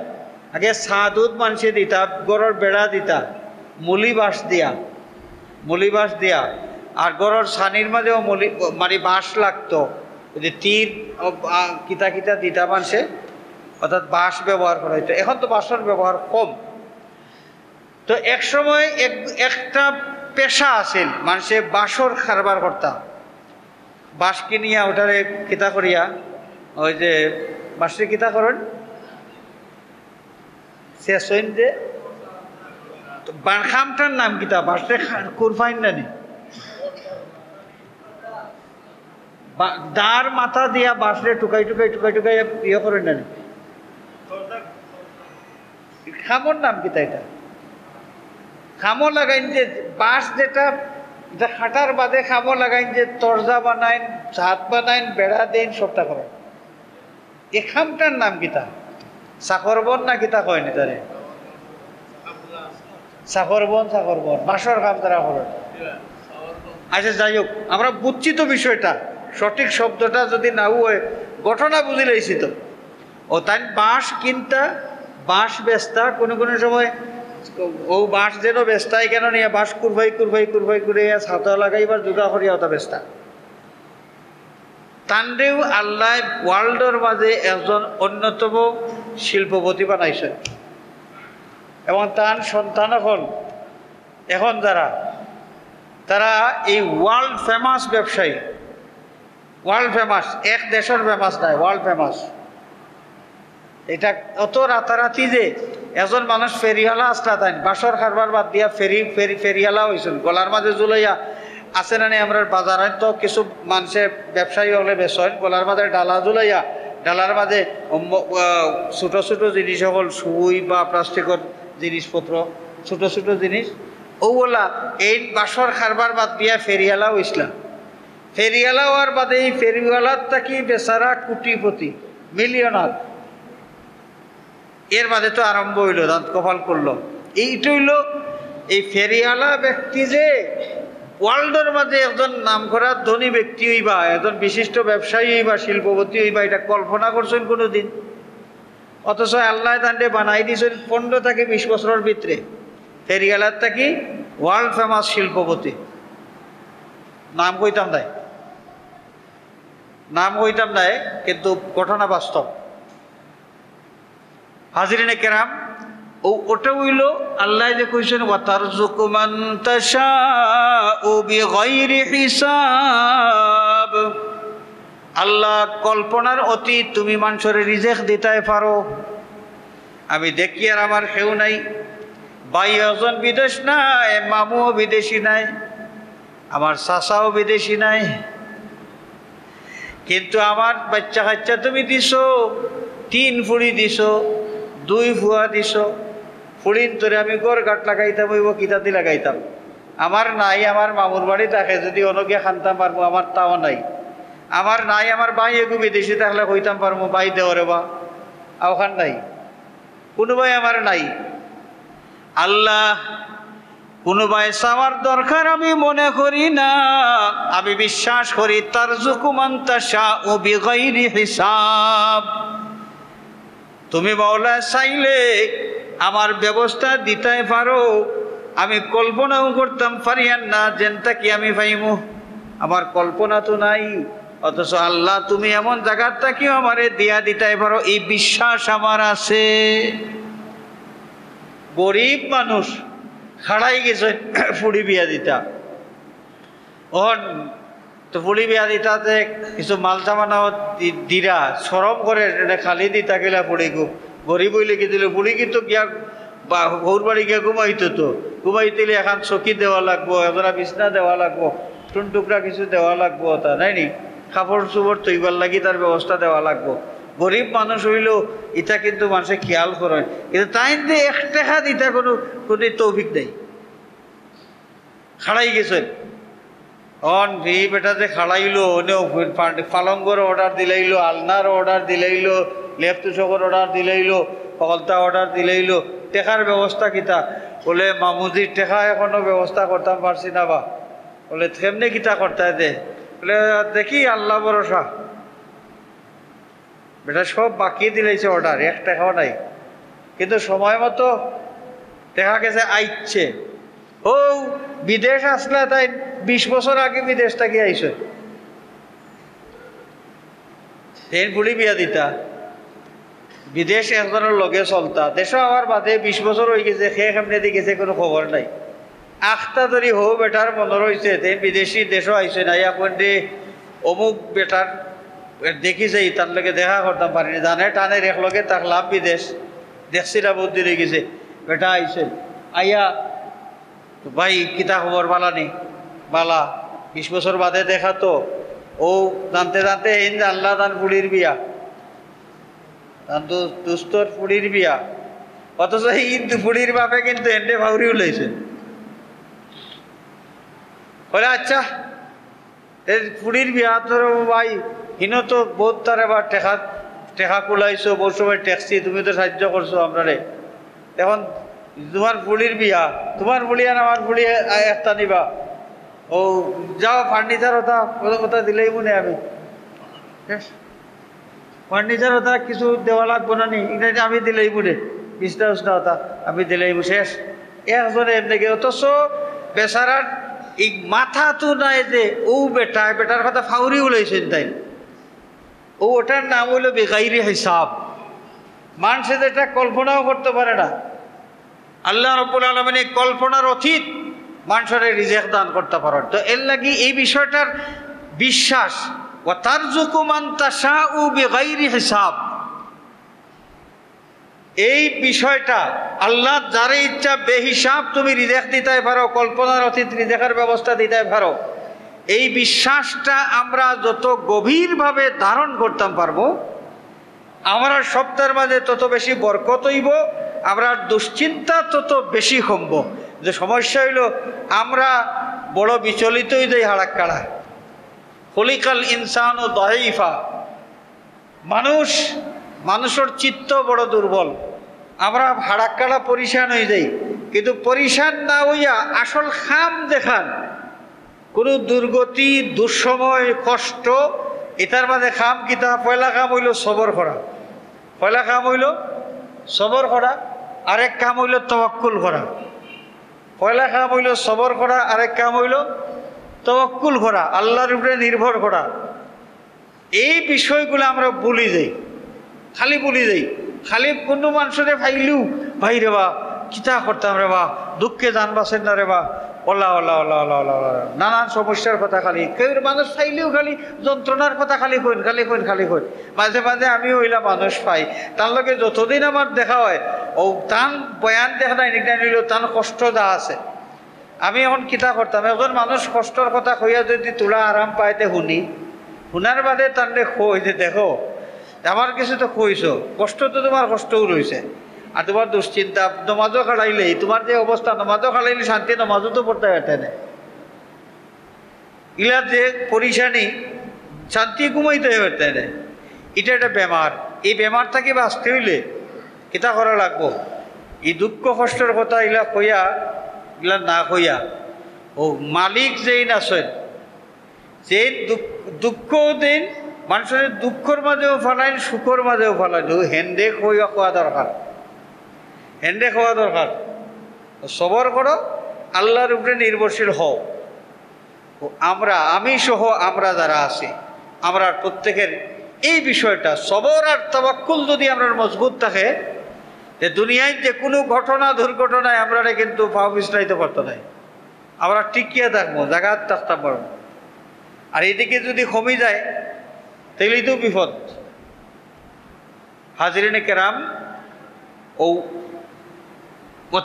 আগে ছাদুত মানুষে দিতা, গড়ের বেড়া দিতা মুলি বাঁশ দিয়া, মুলি বাঁশ দিয়া। আর গড়ের ছানির মাঝেও মুলি মানে বাঁশ লাগতো, যে তীর কিতা কিতা দিতা মানুষে, অর্থাৎ বাঁশ ব্যবহার করা হইতো। এখন তো বাঁশর ব্যবহার কম। তো এক সময় একটা পেশা আছিল, মানুষে বাঁশর কারবার করতাম। বাঁশ কিনিয়া ওটারে কিতা করিয়া, ওই যে বাঁশে কিতা করেন শেষ হইন যে খামটার নাম কিতা, বাঁশে কুরফাইন নানি, দাঁড় মাথা দিয়া বাঁশে টুকাই টুকাই টুকাই টুকাই ইয়ে করেন নানি, খামর নাম কিতা এটা, খামো লাগাইন যে বাঁশ যেটা খাটার বাদে খামো লাগাইন যে তরজা বানাইন, ছাদ বানাইন, বেড়া দেন, সবটা করেন। এ খামটার নাম কিতা, চাকরবন না কিতা কয়নি তারে, চাকরবন, চাকরবন বাঁশর কাম তারা করেন। আচ্ছা যাই হোক, আমরা বুঝছি তো বিষয়টা, সঠিক শব্দটা যদি নাও হয় ঘটনা বুঝি লাইছি তো। ও তাই বাঁশ কিনতা, বাঁশ বেচতা, কোনো কোনো সময় ও বাঁশ যেন বেচতাই কেন নিয়ে বাঁশ কুরভাই কুরভাই কুরভাই করে ছাতা লাগাইবার যোগা করিয়া ওটা বেচতা। তান্ডেও আল্লাহ ওয়ার্ল্ডের মাঝে একজন অন্যতম শিল্পপতি বানাইছেন। এবং তার সন্তান এখন তারা এই ওয়ার্ল্ড ফেমাস ব্যবসায়ী, ওয়ার্ল্ড ফেমাস, এক দেশের ফেমাস নয়, ওয়ার্ল্ড ফেমাস। এটা অত রাতারাতি যে এজন মানুষ ফেরিওয়ালা আসলা তাই বাসর খারবার বাদ দিয়া ফেরিওয়ালা হয়েছিল, গলার মাঝে জুলাইয়া আছে না আমরা বাজারে তো কিছু মানুষের ব্যবসায়ী হলে বেসয় গলার মাঝে ডালা জুলাইয়া, ডালার মাঝে ছোটো ছোটো জিনিস সকল সুই বা প্লাস্টিকের জিনিসপত্র, ছোটো ছোটো জিনিস ওগুলা এই বাসর খারবার বাদ দিয়া ফেরিওয়ালা হয়েছিলাম। ফেরিওয়ালা হওয়ার বাদে এই ফেরিওয়ালার থাকি বেচারা কোটিপতি, মিলিয়নার। এর বাদে তো আরম্ভ হইল, দাঁত কপাল করলো। এইটা হইল এই ফেরিওয়ালা ব্যক্তি যে ওয়ার্ল্ডের মাঝে একজন নাম করা ধনী ব্যক্তি হইবা, একজন বিশিষ্ট ব্যবসায়ী হইবা, শিল্পপতি হইবা, এটা কল্পনা করছেন কোনো দিন? অথচ আল্লাহ তান্ডে বানাই দিয়েছেন 15 থেকে 20 বছরের ভিতরে ফেরিওয়ালার থাকি ওয়ার্ল্ড ফেমাস শিল্পপতি। নাম কইতাম নাই, কিন্তু ঘটনা বাস্তব। হাজিরিনে কেরাম, ওটা হইল আল্লাহ যে কইছেন ওয়াতারযুকু মান তাশাউ বিগাইরি হিসাব। আল্লাহ কল্পনার অতীত তুমি মানুষের রিজেক দিতে পারো। আমি দেখি আর আমার কেউ নাই, ভাই একজন বিদেশ নাই, মামুও বিদেশি নাই, আমার চাচাও বিদেশি নাই, কিন্তু আমার বাচ্চা কাচ্চা তুমি দিছো, 3 ফুড়ি দিছো, 2 ফুয়া দিছো। ফুড়িন তোরে আমি গড় গাট লাগাইতাম, হইব কিতাতি লাগাইতাম। আমার নাই, আমার মামুর বাড়ি থাকে, যদি অনকে খানতাম পারবো, আমার তাও নাই। আমার নাই, আমার ভাই এগু বিদেশি থাকলে কইতাম পারবো, ভাই দেওয়ারে বা আওখান নাই, কোনো ভাই আমার নাই। আল্লাহ কোনো ভাই চাওয়ার দরকার আমি মনে করি না, আমি বিশ্বাস করি তারযুকু মান তাশাউ বিগাইরি হিসাব। তুমি মাওলা চাইলে আমার ব্যবস্থা দিতে পারো, আমি কল্পনাও করতাম পারিয়ান না যেনটা কি আমি পাইমু, আমার কল্পনা তো নাই। অথচ আল্লাহ তুমি এমন জায়গার থাকিও আমারে দিয়া দিতে পারো, এই বিশ্বাস আমার আছে। গরিব মানুষ খাড়াই গেছে ফুড়ি বিয়া দিতা, তো ফুড়ি বিয়া দিতাতে কিছু মাল সামানাও দিরা সরম করে খালি দিতা গেলা ফুড়ি গু গরিব হইলে কি দিল ফুড়ি কিন্তু গিয়া বা ঘর বাড়ি গিয়া ঘুমাইতো, তো ঘুমাইতেলে এখন চকি দেওয়া লাগবো, এজনা বিছনা দেওয়া লাগবো, টুন টুকরা কিছু দেওয়া লাগবো, তা নাই নি কাপড় চোপড় তৈবার লাগি তার ব্যবস্থা দেওয়া লাগবো। গরিব মানুষ হইলেও এটা কিন্তু মানুষে খেয়াল করে, কিন্তু তাই যে 1 টাকা দিতা কোনো তৌফিক নেই, খাড়াই গেছে। বেটা যে খাড়াইলো, পালঙ্গর অর্ডার দিলাইলো, আলনার অর্ডার দিলাইলো, লেফটুসকর অর্ডার দিলাইলো, পকলতা অর্ডার দিলাইলো, টেকার ব্যবস্থা কিতা? বলে মামুজির টেকা এখনো ব্যবস্থা করতাম পারছি না বা। বলে কেমনে কিতা করতে দে? বলে দেখি আল্লাহ ভরসা। বেটা সব বাকি দিলাইছে অর্ডার, 1 টাকাও নাই, কিন্তু সময় মতো দেখা গেছে আইচ্ছে। ও বিদেশ আসলে তাই 20 বছর আগে বিদেশ থেকে আইসে, ট্রেন ফুড়ি বিয়া দিতা, বিদেশ একজনের লগে চলতা, দেশও আমার বাদে 20 বছর হয়ে গেছে, সে কেমনে দিয়ে গেছে কোনো খবর নাই। 8টা ধরি হো বেটার মনে রয়েছে, তেন বিদেশি দেশও আইসে না, এখন দে অমুক বেটার দেখিছে, তার লগে দেখা করতাম পারিনি, জানে টানের একলগে থাকলাম বিদেশ, দেখছিলা বুদ্ধি রয়ে গেছে, বেটা আইসে আইয়া ভাই কিতা খবর বালা নি? বালা। 20 বছর বাদে দেখা তো, ও জানতে জানতে এই জানলা তান ফুড়ির বিয়া, তান দুস্তর ফুড়ির বিয়া। অথচ এই ফুড়ির বাপে কিন্তু এন্ডে ভাউরি উলাইছে। বলে আচ্ছা ফুড়ির বিয়া তোর ভাই হিনো তো বহুত তার এবার টেকা কুলাইছো, বহু সময় ট্যাক্সি, তুমি তো সাহায্য করছো আমরা রে, এখন তোমার ফুড়ির বিয়া, তোমার ফুড়ি আর আমার ফুড়ি একটা নিবা, ও যাও ফার্নিচার ওটা কথা দিলেই মনে আমি ফার্নিচার ওটা কিছু দেওয়া লাগবো না নি, আমি দিলেই মনে বিছনা উছনা ওটা আমি দিলেই শেষ একজনে এমনি। অথচ বেচারার এই মাথা তো নাই যে ও বেটার কথা ফাউরি উলাইছেন তাই, ও ওটার নাম হইল বেগাইরি হিসাব। মানুষে যেটা কল্পনাও করতে পারে না, আল্লাহ রাব্বুল আলামিন কল্পনার অতীত মানুষের রিজিক দান করতে পারেন। তো এর লাগি এই বিষয়টার বিশ্বাস, ওয়া তারযুকু মান তাশাউ বিগাইরি হিসাব, এই বিষয়টা আল্লাহ যারে ইচ্ছা বেহিসাব তুমি রিজিক দিতে পারো, কল্পনার অতীত রিজিকের ব্যবস্থা দিতে পারো, এই বিশ্বাসটা আমরা যত গভীরভাবে ধারণ করতাম পারবো, আমরা সপ্তাহের মাঝে তত বেশি বরকত হইব, আমরা দুশ্চিন্তা তত বেশি কমব। যে সমস্যা হইল আমরা বড় বিচলিত হয়ে যাই, হাড়াক কাড়া, খলিকাল ইনসান ও দাইফা, মানুষের চিত্ত বড় দুর্বল, আমরা হাড়াক কাড়া পরিশান হয়ে যাই। কিন্তু পরিশান না হইয়া আসল খাম দেখান, কোনো দুর্গতি দুঃসময় কষ্ট এটার মাঝে খাম কিতা, পয়লা কাম হইল সবর করা, পয়লা কাম হইল সবর করা, আরেক কাম হইল তাওয়াক্কুল করা। পয়লা কাম হইল সবর করা, আরেক কাম হইল তাওয়াক্কুল করা, আল্লাহর উপরে নির্ভর করা। এই বিষয়গুলো আমরা ভুলি যাই, খালি ভুলি যাই। খালি কোনো মানুষের ফাইলিও ভাই রে বা কিতা করতাম রে বা, দুঃখে জান বাঁচেন না রে বা, OLA OLA OLA OLA OLA OLA, নানান সমস্যার কথা খালি কেউ মানুষ ফাইলেও খালি যন্ত্রণার কথা খালি কইন খালি কইন খালি কইন। মাঝে মাঝে আমি ওইলা মানুষ পাই, তার লগে যতদিন আমার দেখা হয় ও তান বয়ান দেখা নাই নিকটা নিল তান কষ্ট যা আছে। আমি এখন কিতা করতাম, এখন মানুষ কষ্টর কথা কইয়া যদি তোলা আরাম পাইতে শুনি, শুনার বাদে তান্ডে কই যে দেখো আমার কিছু তো কইছো, কষ্ট তো তোমার কষ্টও রয়েছে, আর তোমার দুশ্চিন্তা নমাজও খাড়াইলেই তোমার যে অবস্থা, নমাজও খাড়াইলে শান্তি, নমাজও তো পড়তে পারতে না, ইলা যে পরিশানি শান্তি ঘুমাইতে পারতে না। এটা একটা বেমার। এই বেমার থেকে বাঁচতে হইলে কিতা করা লাগবো, এই দুঃখ কষ্টের কথা ইলা কইয়া ইলা না কইয়া ও মালিক যেই নাচেন, যে দুঃখও দিন মানুষের দুঃখর মাঝেও ফালাইন, সুখর মাঝেও ফালাইন, হেন্দে কইয়া কোয়া দরকার, হেন্দে খাওয়া দরকার। সবর করো, আল্লাহর উপরে নির্ভরশীল হও। আমি সহ আমরা যারা আছি, আমরা প্রত্যেকের এই বিষয়টা সবর আর তাওয়াক্কুল যদি আমরা মজবুত থাকে, যে দুনিয়ায় যে কোনো ঘটনা দুর্ঘটনায় আমরা কিন্তু পাও বিছড়াইতে পারতো না, আমরা টিকিয়ে থাকবো, জায়গায় থাকতে পারবো। আর এদিকে যদি কমে যায় তাহলেই তো বিপদ। হাজিরিনে কেরাম, ও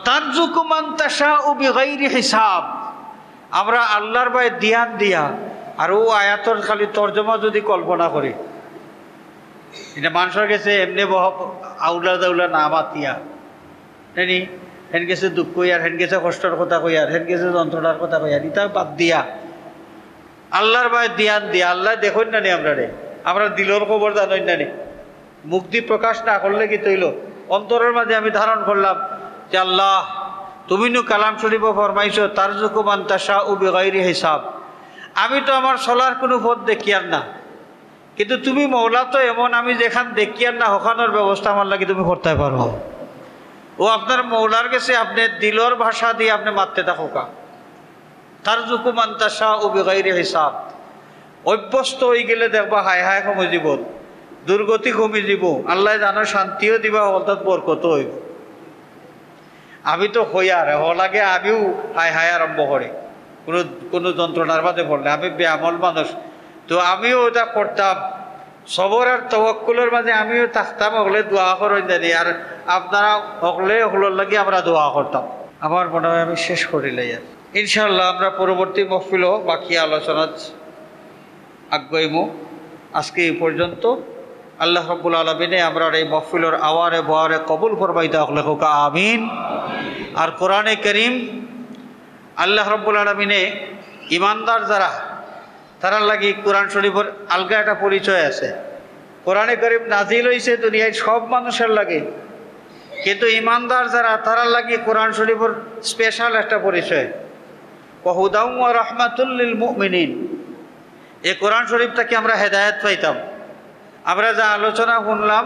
তারযুকু মান তাশাউ বিগাইরি হিসাব, আমরা আল্লাহর ভয়ে ধ্যান দিয়া আর ও আয়াতর খালি তর্জমা যদি কল্পনা করি, এটা মানুষের কাছে এমনি আউলা দাউলা না মাতিয়া জানি, হেন গেছে দুঃখ কইয়ার, হেন গেছে কষ্টের কথা কইয়ার, হেন গেছে যন্ত্রণার কথা কইয়ার, এটা বাদ দিয়া আল্লাহর ভয়ে ধ্যান দিয়া, আল্লাহ দেখুন না নি আমরা দিলর খবর জানই না নি, মুক্তি প্রকাশ না করলে কি তৈল অন্তরের মাঝে আমি ধারণ করলাম যে আল্লাহ তুমি নু কালাম শরীফ ফরমাইছো তারযুকু মান তাশাউ বিগাইরি হিসাব, আমি তো আমার চলার কোনো পথ দেখিয়ার না, কিন্তু তুমি মৌলা তো এমন আমি যেখান দেখিয়ার না ওখানোর ব্যবস্থা আমার লাগে তুমি করতে পারো। ও আপনার মৌলার কাছে আপনি দিলর ভাষা দিয়ে আপনি মারতে থাকো কা, তারযুকু মান তাশাউ বিগাইরি হিসাব। অভ্যস্ত হয়ে গেলে দেখবা হায় হায় কমে যাব, দুর্গতি কমে যাব, আল্লাহ জানো শান্তিও দিবা, অর্থাৎ বরকত হইব। আমি তো হইয়ার লাগে আমিও হায় হায় আরম্ভ করি কোনো যন্ত্রণার মাঝে পড়লে, আমি বেআমল মানুষ, তো আমিও ওটা করতাম। সবর আর তাওয়াক্কুলের মাঝে আমিও থাকতাম, ওগুলো দোয়া করেন জানি, আর আপনারা ওগুলোর লাগে আমরা দোয়া করতাম। আমার মনে হয় আমি শেষ করিলাই, আর ইনশাআল্লাহ আমরা পরবর্তী মহফিলও বাকি আলোচনা আগ্রহীমু। আজকে এই পর্যন্ত। আল্লাহ রাব্বুল আলামিনে আমরা এই মহফিলের আওয়ারে বয়ারে কবুল ফরমাইতে হলে হোকা আমিন। আর কোরআনে করিম আল্লাহ রাব্বুল আলামিনে ইমানদার যারা তারার লাগি কোরআন শরীফের আলগা একটা পরিচয় আছে। কোরআনে করিম নাজিল হইছে দুনিয়ায় সব মানুষের লাগে, কিন্তু ইমানদার যারা তারার লাগি কোরআন শরীফের স্পেশাল একটা পরিচয়, ওয়াহুদাউ ওয়া রাহমাতুল লিল মুমিনিন। এই কোরআন শরীফটাকে আমরা হেদায়েত পাইতাম। আমরা যা আলোচনা শুনলাম,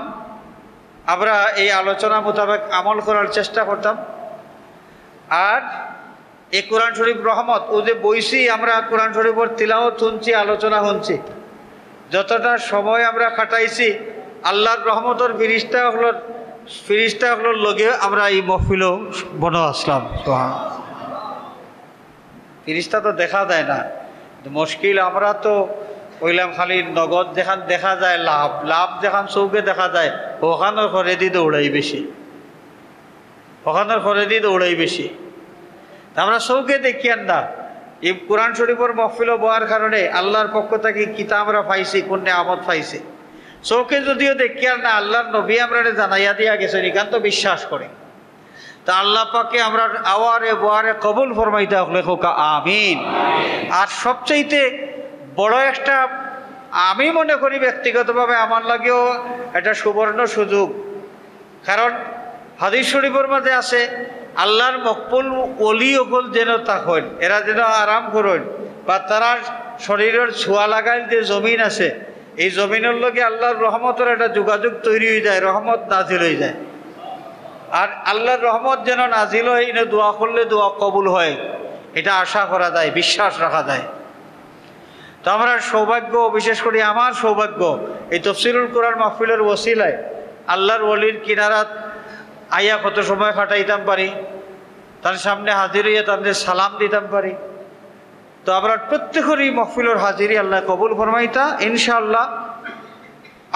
আমরা এই আলোচনা মোতাবেক আমল করার চেষ্টা করতাম। আর এই কোরআন শরীফ রহমত, ও যে বইছি আমরা কোরআন শরীফের তিলাওয়াত শুনছি, আলোচনা শুনছি, যতটা সময় আমরা কাটাইছি আল্লাহর রহমতের ফিরিস্তা হল ফিরিস্তাগুলোর লগে আমরা এই মহফিলও বন আসলাম। ফিরিস্তা তো দেখা যায় না, মুশকিল আমরা তো কইলাম খালি নগদ যেখান দেখা যায় লাভ, লাভ যেখান চৌকে দেখা যায় ওখানোর খরেদি দৌড়াই বেশি, ওখানোর খরেদি দৌড়াই বেশি। আমরা চৌকে দেখি না এই কোরআন শরীফের মহফিলও বওয়ার কারণে আল্লাহর পক্ষ থেকে কিতা আমরা পাইছি, কোন নেয়ামত পাইছি। চৌকে যদিও দেখি আর না, আল্লাহর নবী আমরা জানাইয়া দিয়া গেছেন, এখান তো বিশ্বাস করে। তা আল্লাহ পাকে আমরা আওয়ারে বোয়ারে কবুল ফরমাইতে হলে হোকা আমিন। আর সবচাইতে বড় একটা আমি মনে করি ব্যক্তিগতভাবে আমার লাগেও একটা সুবর্ণ সুযোগ, কারণ হাদিস শরীফের মধ্যে আছে আল্লাহর মকবুল ওলি অকল যেন থাকেন, এরা যেন আরাম করেন বা তারা শরীরের ছোঁয়া লাগাইল যে জমিন আছে এই জমিনের লগে আল্লাহর রহমতের একটা যোগাযোগ তৈরি হয়ে যায়, রহমত নাজিল হয়ে যায়। আর আল্লাহর রহমত যেন নাজিল হয়, এনে দোয়া করলে দোয়া কবুল হয়, এটা আশা করা যায়, বিশ্বাস রাখা যায়। তো আমরা সৌভাগ্য, বিশেষ করে আমার সৌভাগ্য এই তাফসীরুল কোরআন মাহফিলের ওসিলায় আল্লাহর ওলির কিনারাত আইয়া কত সময় কাটাইতাম পারি, তার সামনে হাজির হইয়া তাদের সালাম দিতাম পারি। তো আমরা প্রত্যেকেরই মহফিলের হাজিরি আল্লাহ কবুল ফরমাইতা ইনশাআল্লাহ।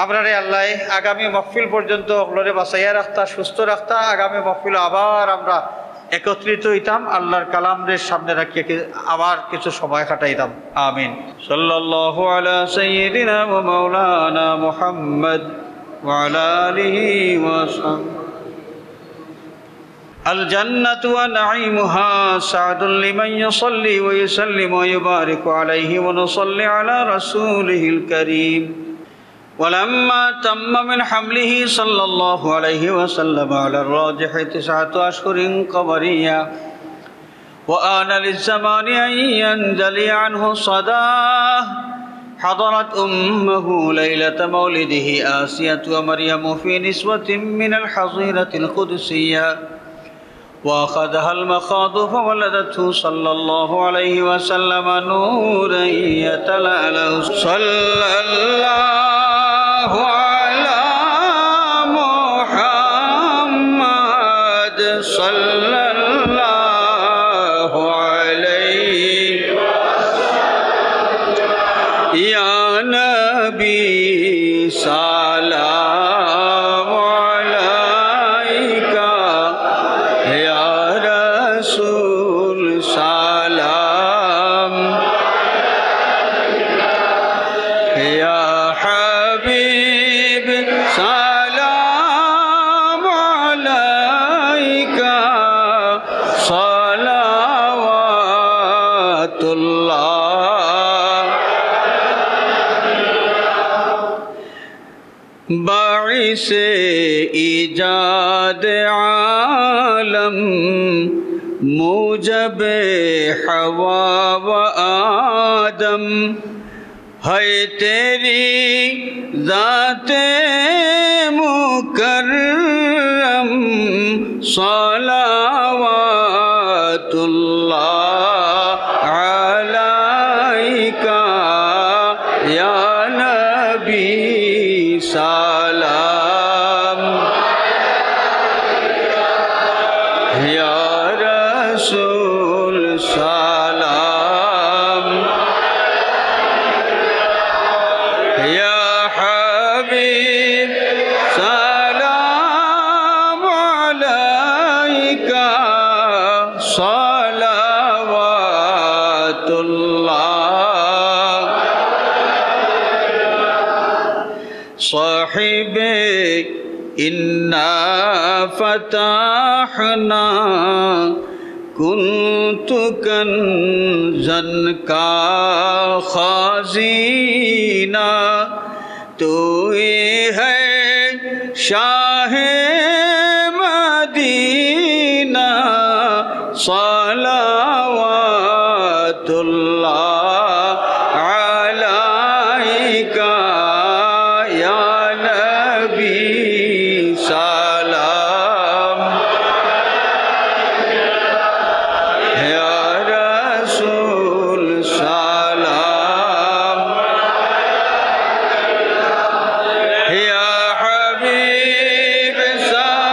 আপনারে আল্লাহ আগামী মহফিল পর্যন্ত ওগুলোরে বাঁচাইয়া রাখতা, সুস্থ রাখতা। আগামী মহফিল আবার আমরা একত্রিত হইতাম, আল্লাহর কালামদের সামনে রাখিয়ে আবার কিছু সময় কাটাইতাম। আমিন। সাল্লাল্লাহু আলা সাইয়্যিদিনা ওয়া মাওলানা মুহাম্মদ ওয়া আলা আলিহি ওয়া সাহবিহি। আল জান্নাতু ওয়া নাঈমুহা সা'দুন লিমান ইউসাল্লি ওয়া ইউসাল্লিমু ওয়া ইউবারিকু আলাইহি ওয়া নুসাল্লি আলা রাসূলিহিল কারীম। ولما تم من حمله صلى الله عليه وسلم على الراجح 9 أشهر قمرية، وآن للزمان أن ينجلي عنه صداه، حضرت أمه ليلة مولده آسية ومريم في نسوة من الحظيرة القدسية، وأخذها المخاض فولدته صلى الله عليه وسلم نورا يتلألأ. صلى الله على محمد صلى الله عليه يا نبي سلام عليك يا رسول سلام يا حبيب سلام عليك صلوات الله. باعث ایجاد عالم موجب حوا و آدم ہے تیری ذات مکرم صلوات اللہ علیک یا نبی سلام یا رسول سلام یا حبیب سلام علیک صلوات اللہ. صاحب إنا فتحنا كنت كنزا کا خزینہ تو ہی ہے شاہ مدینہ صلوات اللہ علیک یا نبی سلام یا رسول سلام یا حبیب سلام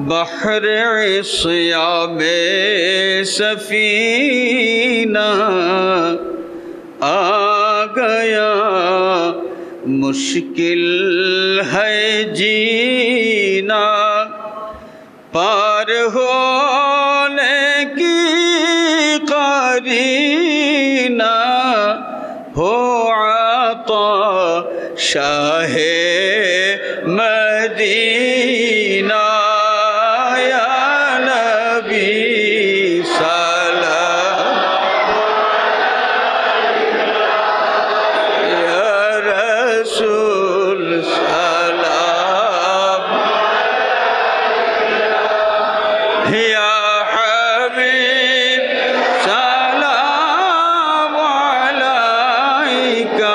بحر عصیاب سفینہ آ گیا مشکل ہے جینا پار ہونے کی قرینہ ہو عطا شاہ مدینہ یا نبی سلام یا رسول سلام یا حبیب سلام علیکہ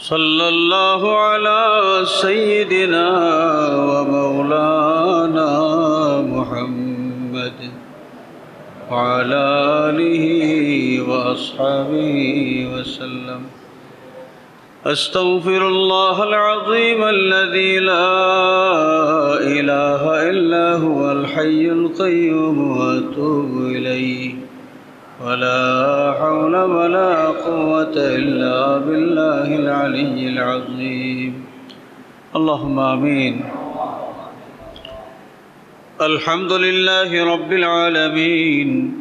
صلی اللہ علی سیدنا و مولانا محمد وعلى آلہ و اصحابہ وسلم استغفر اللہ العظیم الذی لا الہ الا هو الحی القیوم واتوب الیہ ولا حول ولا قوة إلا بالله العلي العظيم اللهم آمين الحمد لله رب العالمين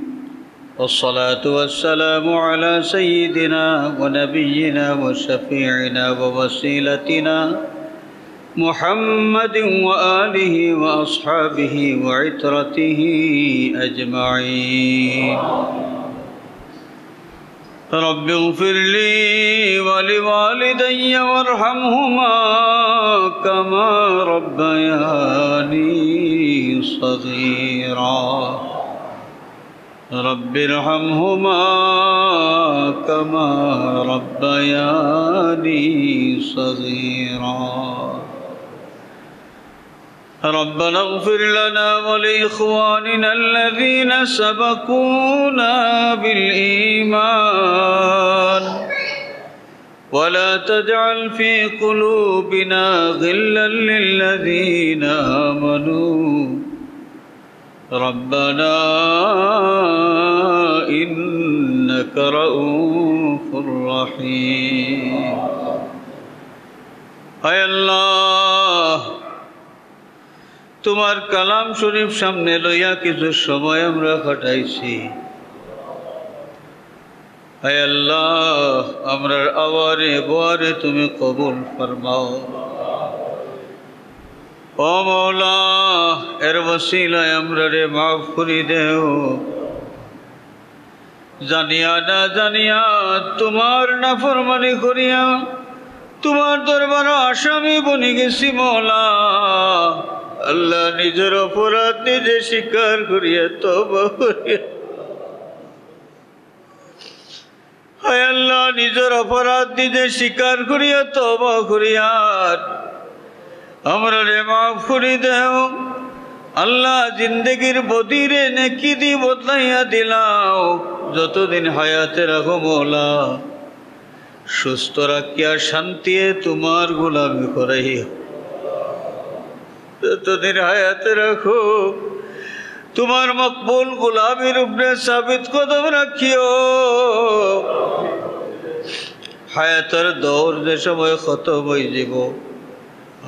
والصلاة والسلام على سيدنا ونبينا وشفيعنا ووسيلتنا محمد وآله وأصحابه وعترته أجمعين رب اغفر لي ولوالدي وارحمهما كما ربياني صغيرا رب ارحمهما كما ربياني صغيرا ربنا اغفر لنا ولإخواننا الذين سبقونا بالإيمان ولا تجعل في قلوبنا غلا للذين آمنوا ربنا إنك رؤوف رحيم أي الله তোমার কালাম শরীফ সামনে লইয়া কিছু সময় আমরা কাটাইছি হে আল্লাহ আমরার আওয়ারে বোয়ারে তুমি কবুল ফরমাও ও মওলা এর ওসিলায় আমরারে মাফ করে দেও জানিয়া না জানিয়া তোমার নাফরমানি করিয়া তোমার দরবারে আসামি বনি গেছি মওলা আল্লাহ নিজের অপরাধ নিজে স্বীকার করিয়া তওবা করিয়া হায় আল্লাহ নিজের অপরাধ নিজে স্বীকার করিয়া তওবা করিয়া আমরা রে মাফ করে দেও আল্লাহ জিন্দেগির বদিরে নেকি দি বদলাইয়া দিলাও যতদিন হায়াতে রাখো মওলা সুস্থ রাখিয়া শান্তিয়ে তোমার গোলামি করাইয়া যতদিন হায়াতে রাখো তোমার মকবুল গোলামির উপরে সাবিত কদম রাখিও হায়াতের দৌর যে সময় খতম হয়ে যাব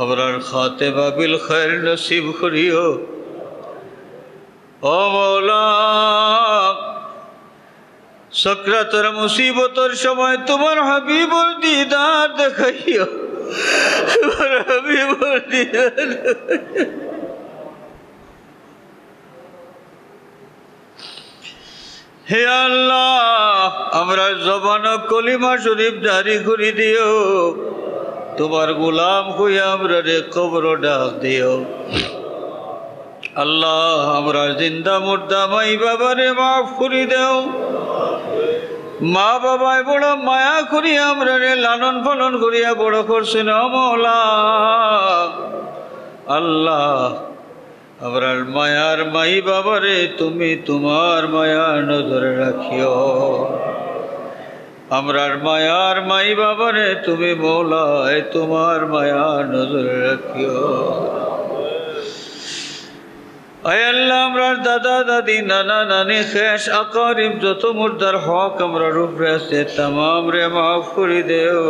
আমরার খাতেমা বিল খায়র নসিব করিও ও মওলা সকরাতের মুসিবতের সময় তোমার হাবিবর দিদার দেখাইও তোমার হাবিবর দিদার হে আল্লাহ আমরা জবান কলিমা শরীফ জারি করে দিও তোমার গোলাম হইয়া আমরা রে কবর ডাক দিও আল্লাহ আমরা জিন্দা মুর্দা মাই বাবারে মাফ করে দেও মা বাবায় বড় মায়া করিয়া আমরা রে লালন পালন করিয়া বড় করছেন মওলা আল্লাহ আমরার মায়ার মাই বাবারে তুমি তোমার মায়া নজরে রাখিও আমরার মায়ার মাই বাবারে তুমি মৌলায় তোমার মায়ার নজরে রাখিও। আয় আল্লাহ আমরার দাদা দাদি নানা নানি খেস আকরিব যত মুর্দার হক আমরার উপরে আছে তামাম রে মাফ করে দেও।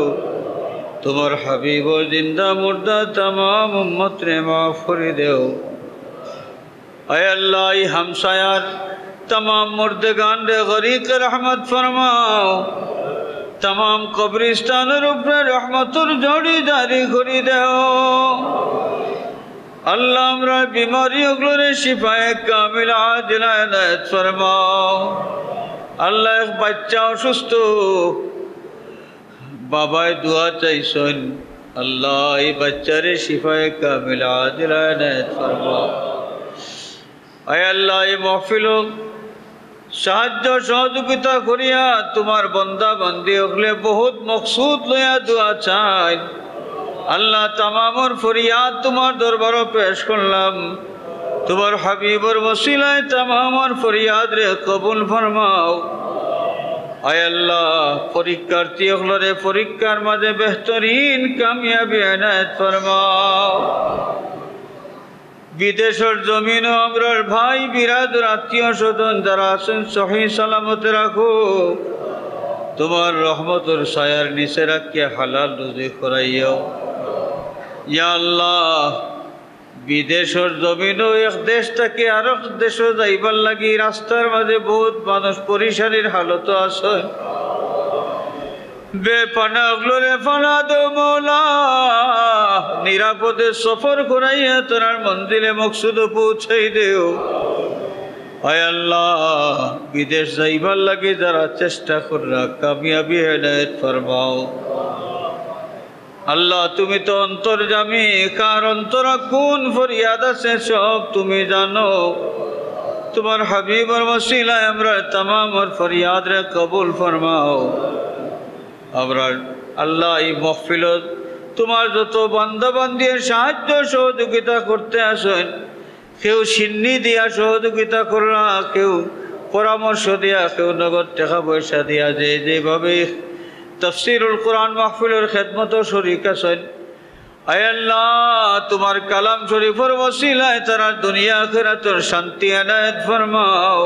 তোমার হাবিব জিন্দা মুর্দা তামাম উম্মত রে মাফ করে দেও। আয় আল্লাহ এই হামসায়ার तमाम मुर्दगान रे गरीक रहमत फरमाओ। तमाम कब्रिस्तान ऊपर रहमतुर जोड़ी जारी करी देओ। अल्लाह हमरा बीमारी ओगलोरे शिफाए कामिल आजिल इनायत फरमाओ। अल्लाह एक बच्चा असुस्थ बाबाए दुआ चाइछन अल्लाह ये बच्चारे शिफाए कामिल आजिल इनायत फरमाओ। आय अल्लाह ये महफिल সাহায্য সহযোগিতা করিয়া তোমার বান্দা বান্দি হলে বহুত মকসুদ লইয়া দোয়া চাই। আল্লাহ তামামর ফরিয়াদ তোমার দরবারে পেশ করলাম। তোমার হাবিবর ওসিলায় তামামর ফরিয়াদ রে কবুল ফরমাও। আয় আল্লাহ পরীক্ষার্থী হলরে পরীক্ষার মাঝে বেহতরিন কামিয়াবি এনায়েত ফরমাও। বিদেশের জমিন আমরার ভাই বিরাদর আত্মীয় স্বজন যারা আছেন সহি সালামতে রাখো। তোমার রহমতের ছায়ার নিচে রাখিয়া হালাল রুজি করাইও। ইয়া আল্লাহ বিদেশের জমিনও এক দেশ থেকে আরেক দেশে যাইবার লাগি রাস্তার মাঝে বহুত মানুষ পরিশানির হালত আছে। বেপানা ওগুলোরে ফানা দো মৌলা নিরাপদে সফর করাইয়া তোরার মন্দিরে মকসুদ পৌঁছাই দেও। আয় আল্লাহ বিদেশ যাইবার লাগে যারা চেষ্টা করা কামিয়াবি এনায়েত ফরমাও। আল্লাহ তুমি তো অন্তর্যামী, কার অন্তরা কোন ফরিয়াদ আছে সব তুমি জানো। তোমার হাবিবর ওসিলায় আমরা তামামর ফরিয়াদ রে কবুল ফরমাও। আমরা আল্লাহ এই মহফিলত তোমার যত বান্দা বান্দির সাহায্য সহযোগিতা করতে আসেন, কেউ সিন্নি দিয়া সহযোগিতা করলা, কেউ পরামর্শ দিয়া, কেউ নগদ টাকা পয়সা দিয়া, যেভাবে তাফসীরুল কোরআন মাহফিলের খেদমত শরীক আছেন। আয় আল্লাহ তোমার কালাম শরীফের ওসিলায় তারা দুনিয়া আখিরাতের শান্তি এনায়েত ফরমাও।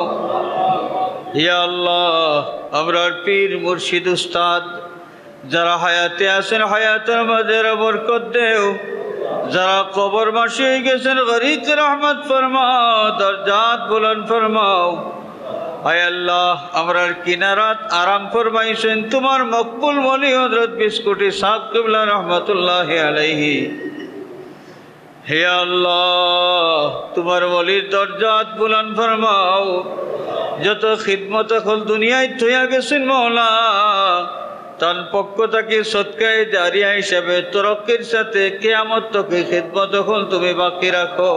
ইয়া আল্লাহ আমরার পীর মুর্শিদ উস্তাদ যারা হায়াতে আছেন হায়াতের মাঝে বরকত দেও। যারা কবরবাসী হয়ে গেছেন গরিক রহমত ফরমাও, দরজাত বুলন্দ ফরমাও। আয় আল্লাহ আমরার কিনারাত আরাম ফরমাইছেন তোমার মকবুল ওলি হযরত বিস্কুটি সাহেব কিবলা রহমতুল্লাহি আলাইহি। হে আল্লাহ তোমার ওলির দরজাত বুলন্দ ফরমাও। যত খিদমত এখন দুনিয়ায় থইয়া গেছেন মওলা, তার পক্ষ থেকে সদকায়ে জারিয়া হিসাবে তরক্কির সাথে কিয়ামত তকে খিদমত এখন তুমি বাকি রাখো।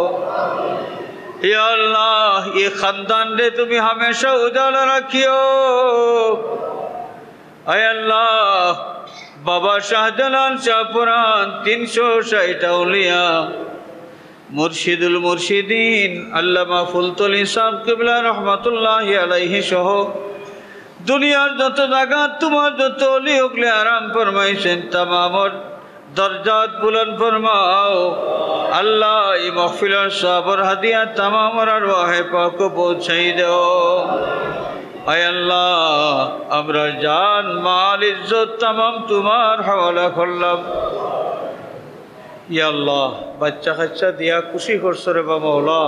হে আল্লাহ ये खानदान रे তুমি हमेशा उजाला রাখিও। আয় আল্লাহ বাবা শাহজালাল শাহপুরান 360 আউলিয়া মুর্শিদুল মুর্শিদিন আল্লামা ফুলতলি সাহেব কিবলা রহমতুল্লাহি আলাইহি সহ দুনিয়ার যত জায়গা তোমার যত অলি ওগলে আরাম ফরমাইছেন তামামর দরজাত বুলন্দ ফরমাও। আল্লাহ এই মাহফিলের সবর হাদিয়া তামামর আরওয়াহে পাক পৌঁছাই দাও। আয় আল্লাহ আমরা জান মাল ইজ্জত তামাম তোমার হাওয়ালা করলাম। ইয়া আল্লাহ বাচ্চা কাচ্চা দিয়া খুশি করছো রে বাবা মওলা।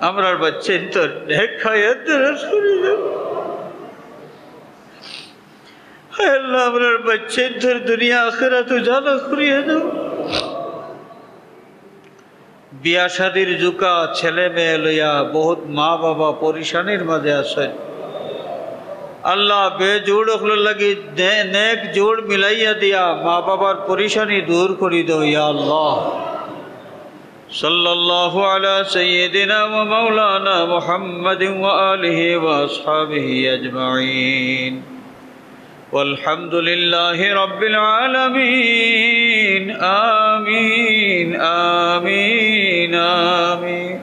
আমরার বাচ্চা তো নেক হায়াত দরাজ করে দাও। আল্লাহ আমরার বাচ্চাদের দুনিয়া আখিরাত উজালা করিয়ে দাও। বিয়া শাদির জুকা ছেলে মেয়ে লইয়া বহুত মা বাবা পরিশানির মাঝে আছেন। আল্লাহ বেজোড় হল লাগি নেক জোড় মিলাইয়া দিয়া মা বাবার পরিশানি দূর করি দাও ইয়া আল্লাহ। সাল্লাল্লাহু আলা সাইয়্যিদিনা ওয়া মাওলানা মুহাম্মাদিন ওয়া আলিহি ওয়া আসহাবিহি আজমাইন। والحمد لله رب العالمين آمين آمين آمين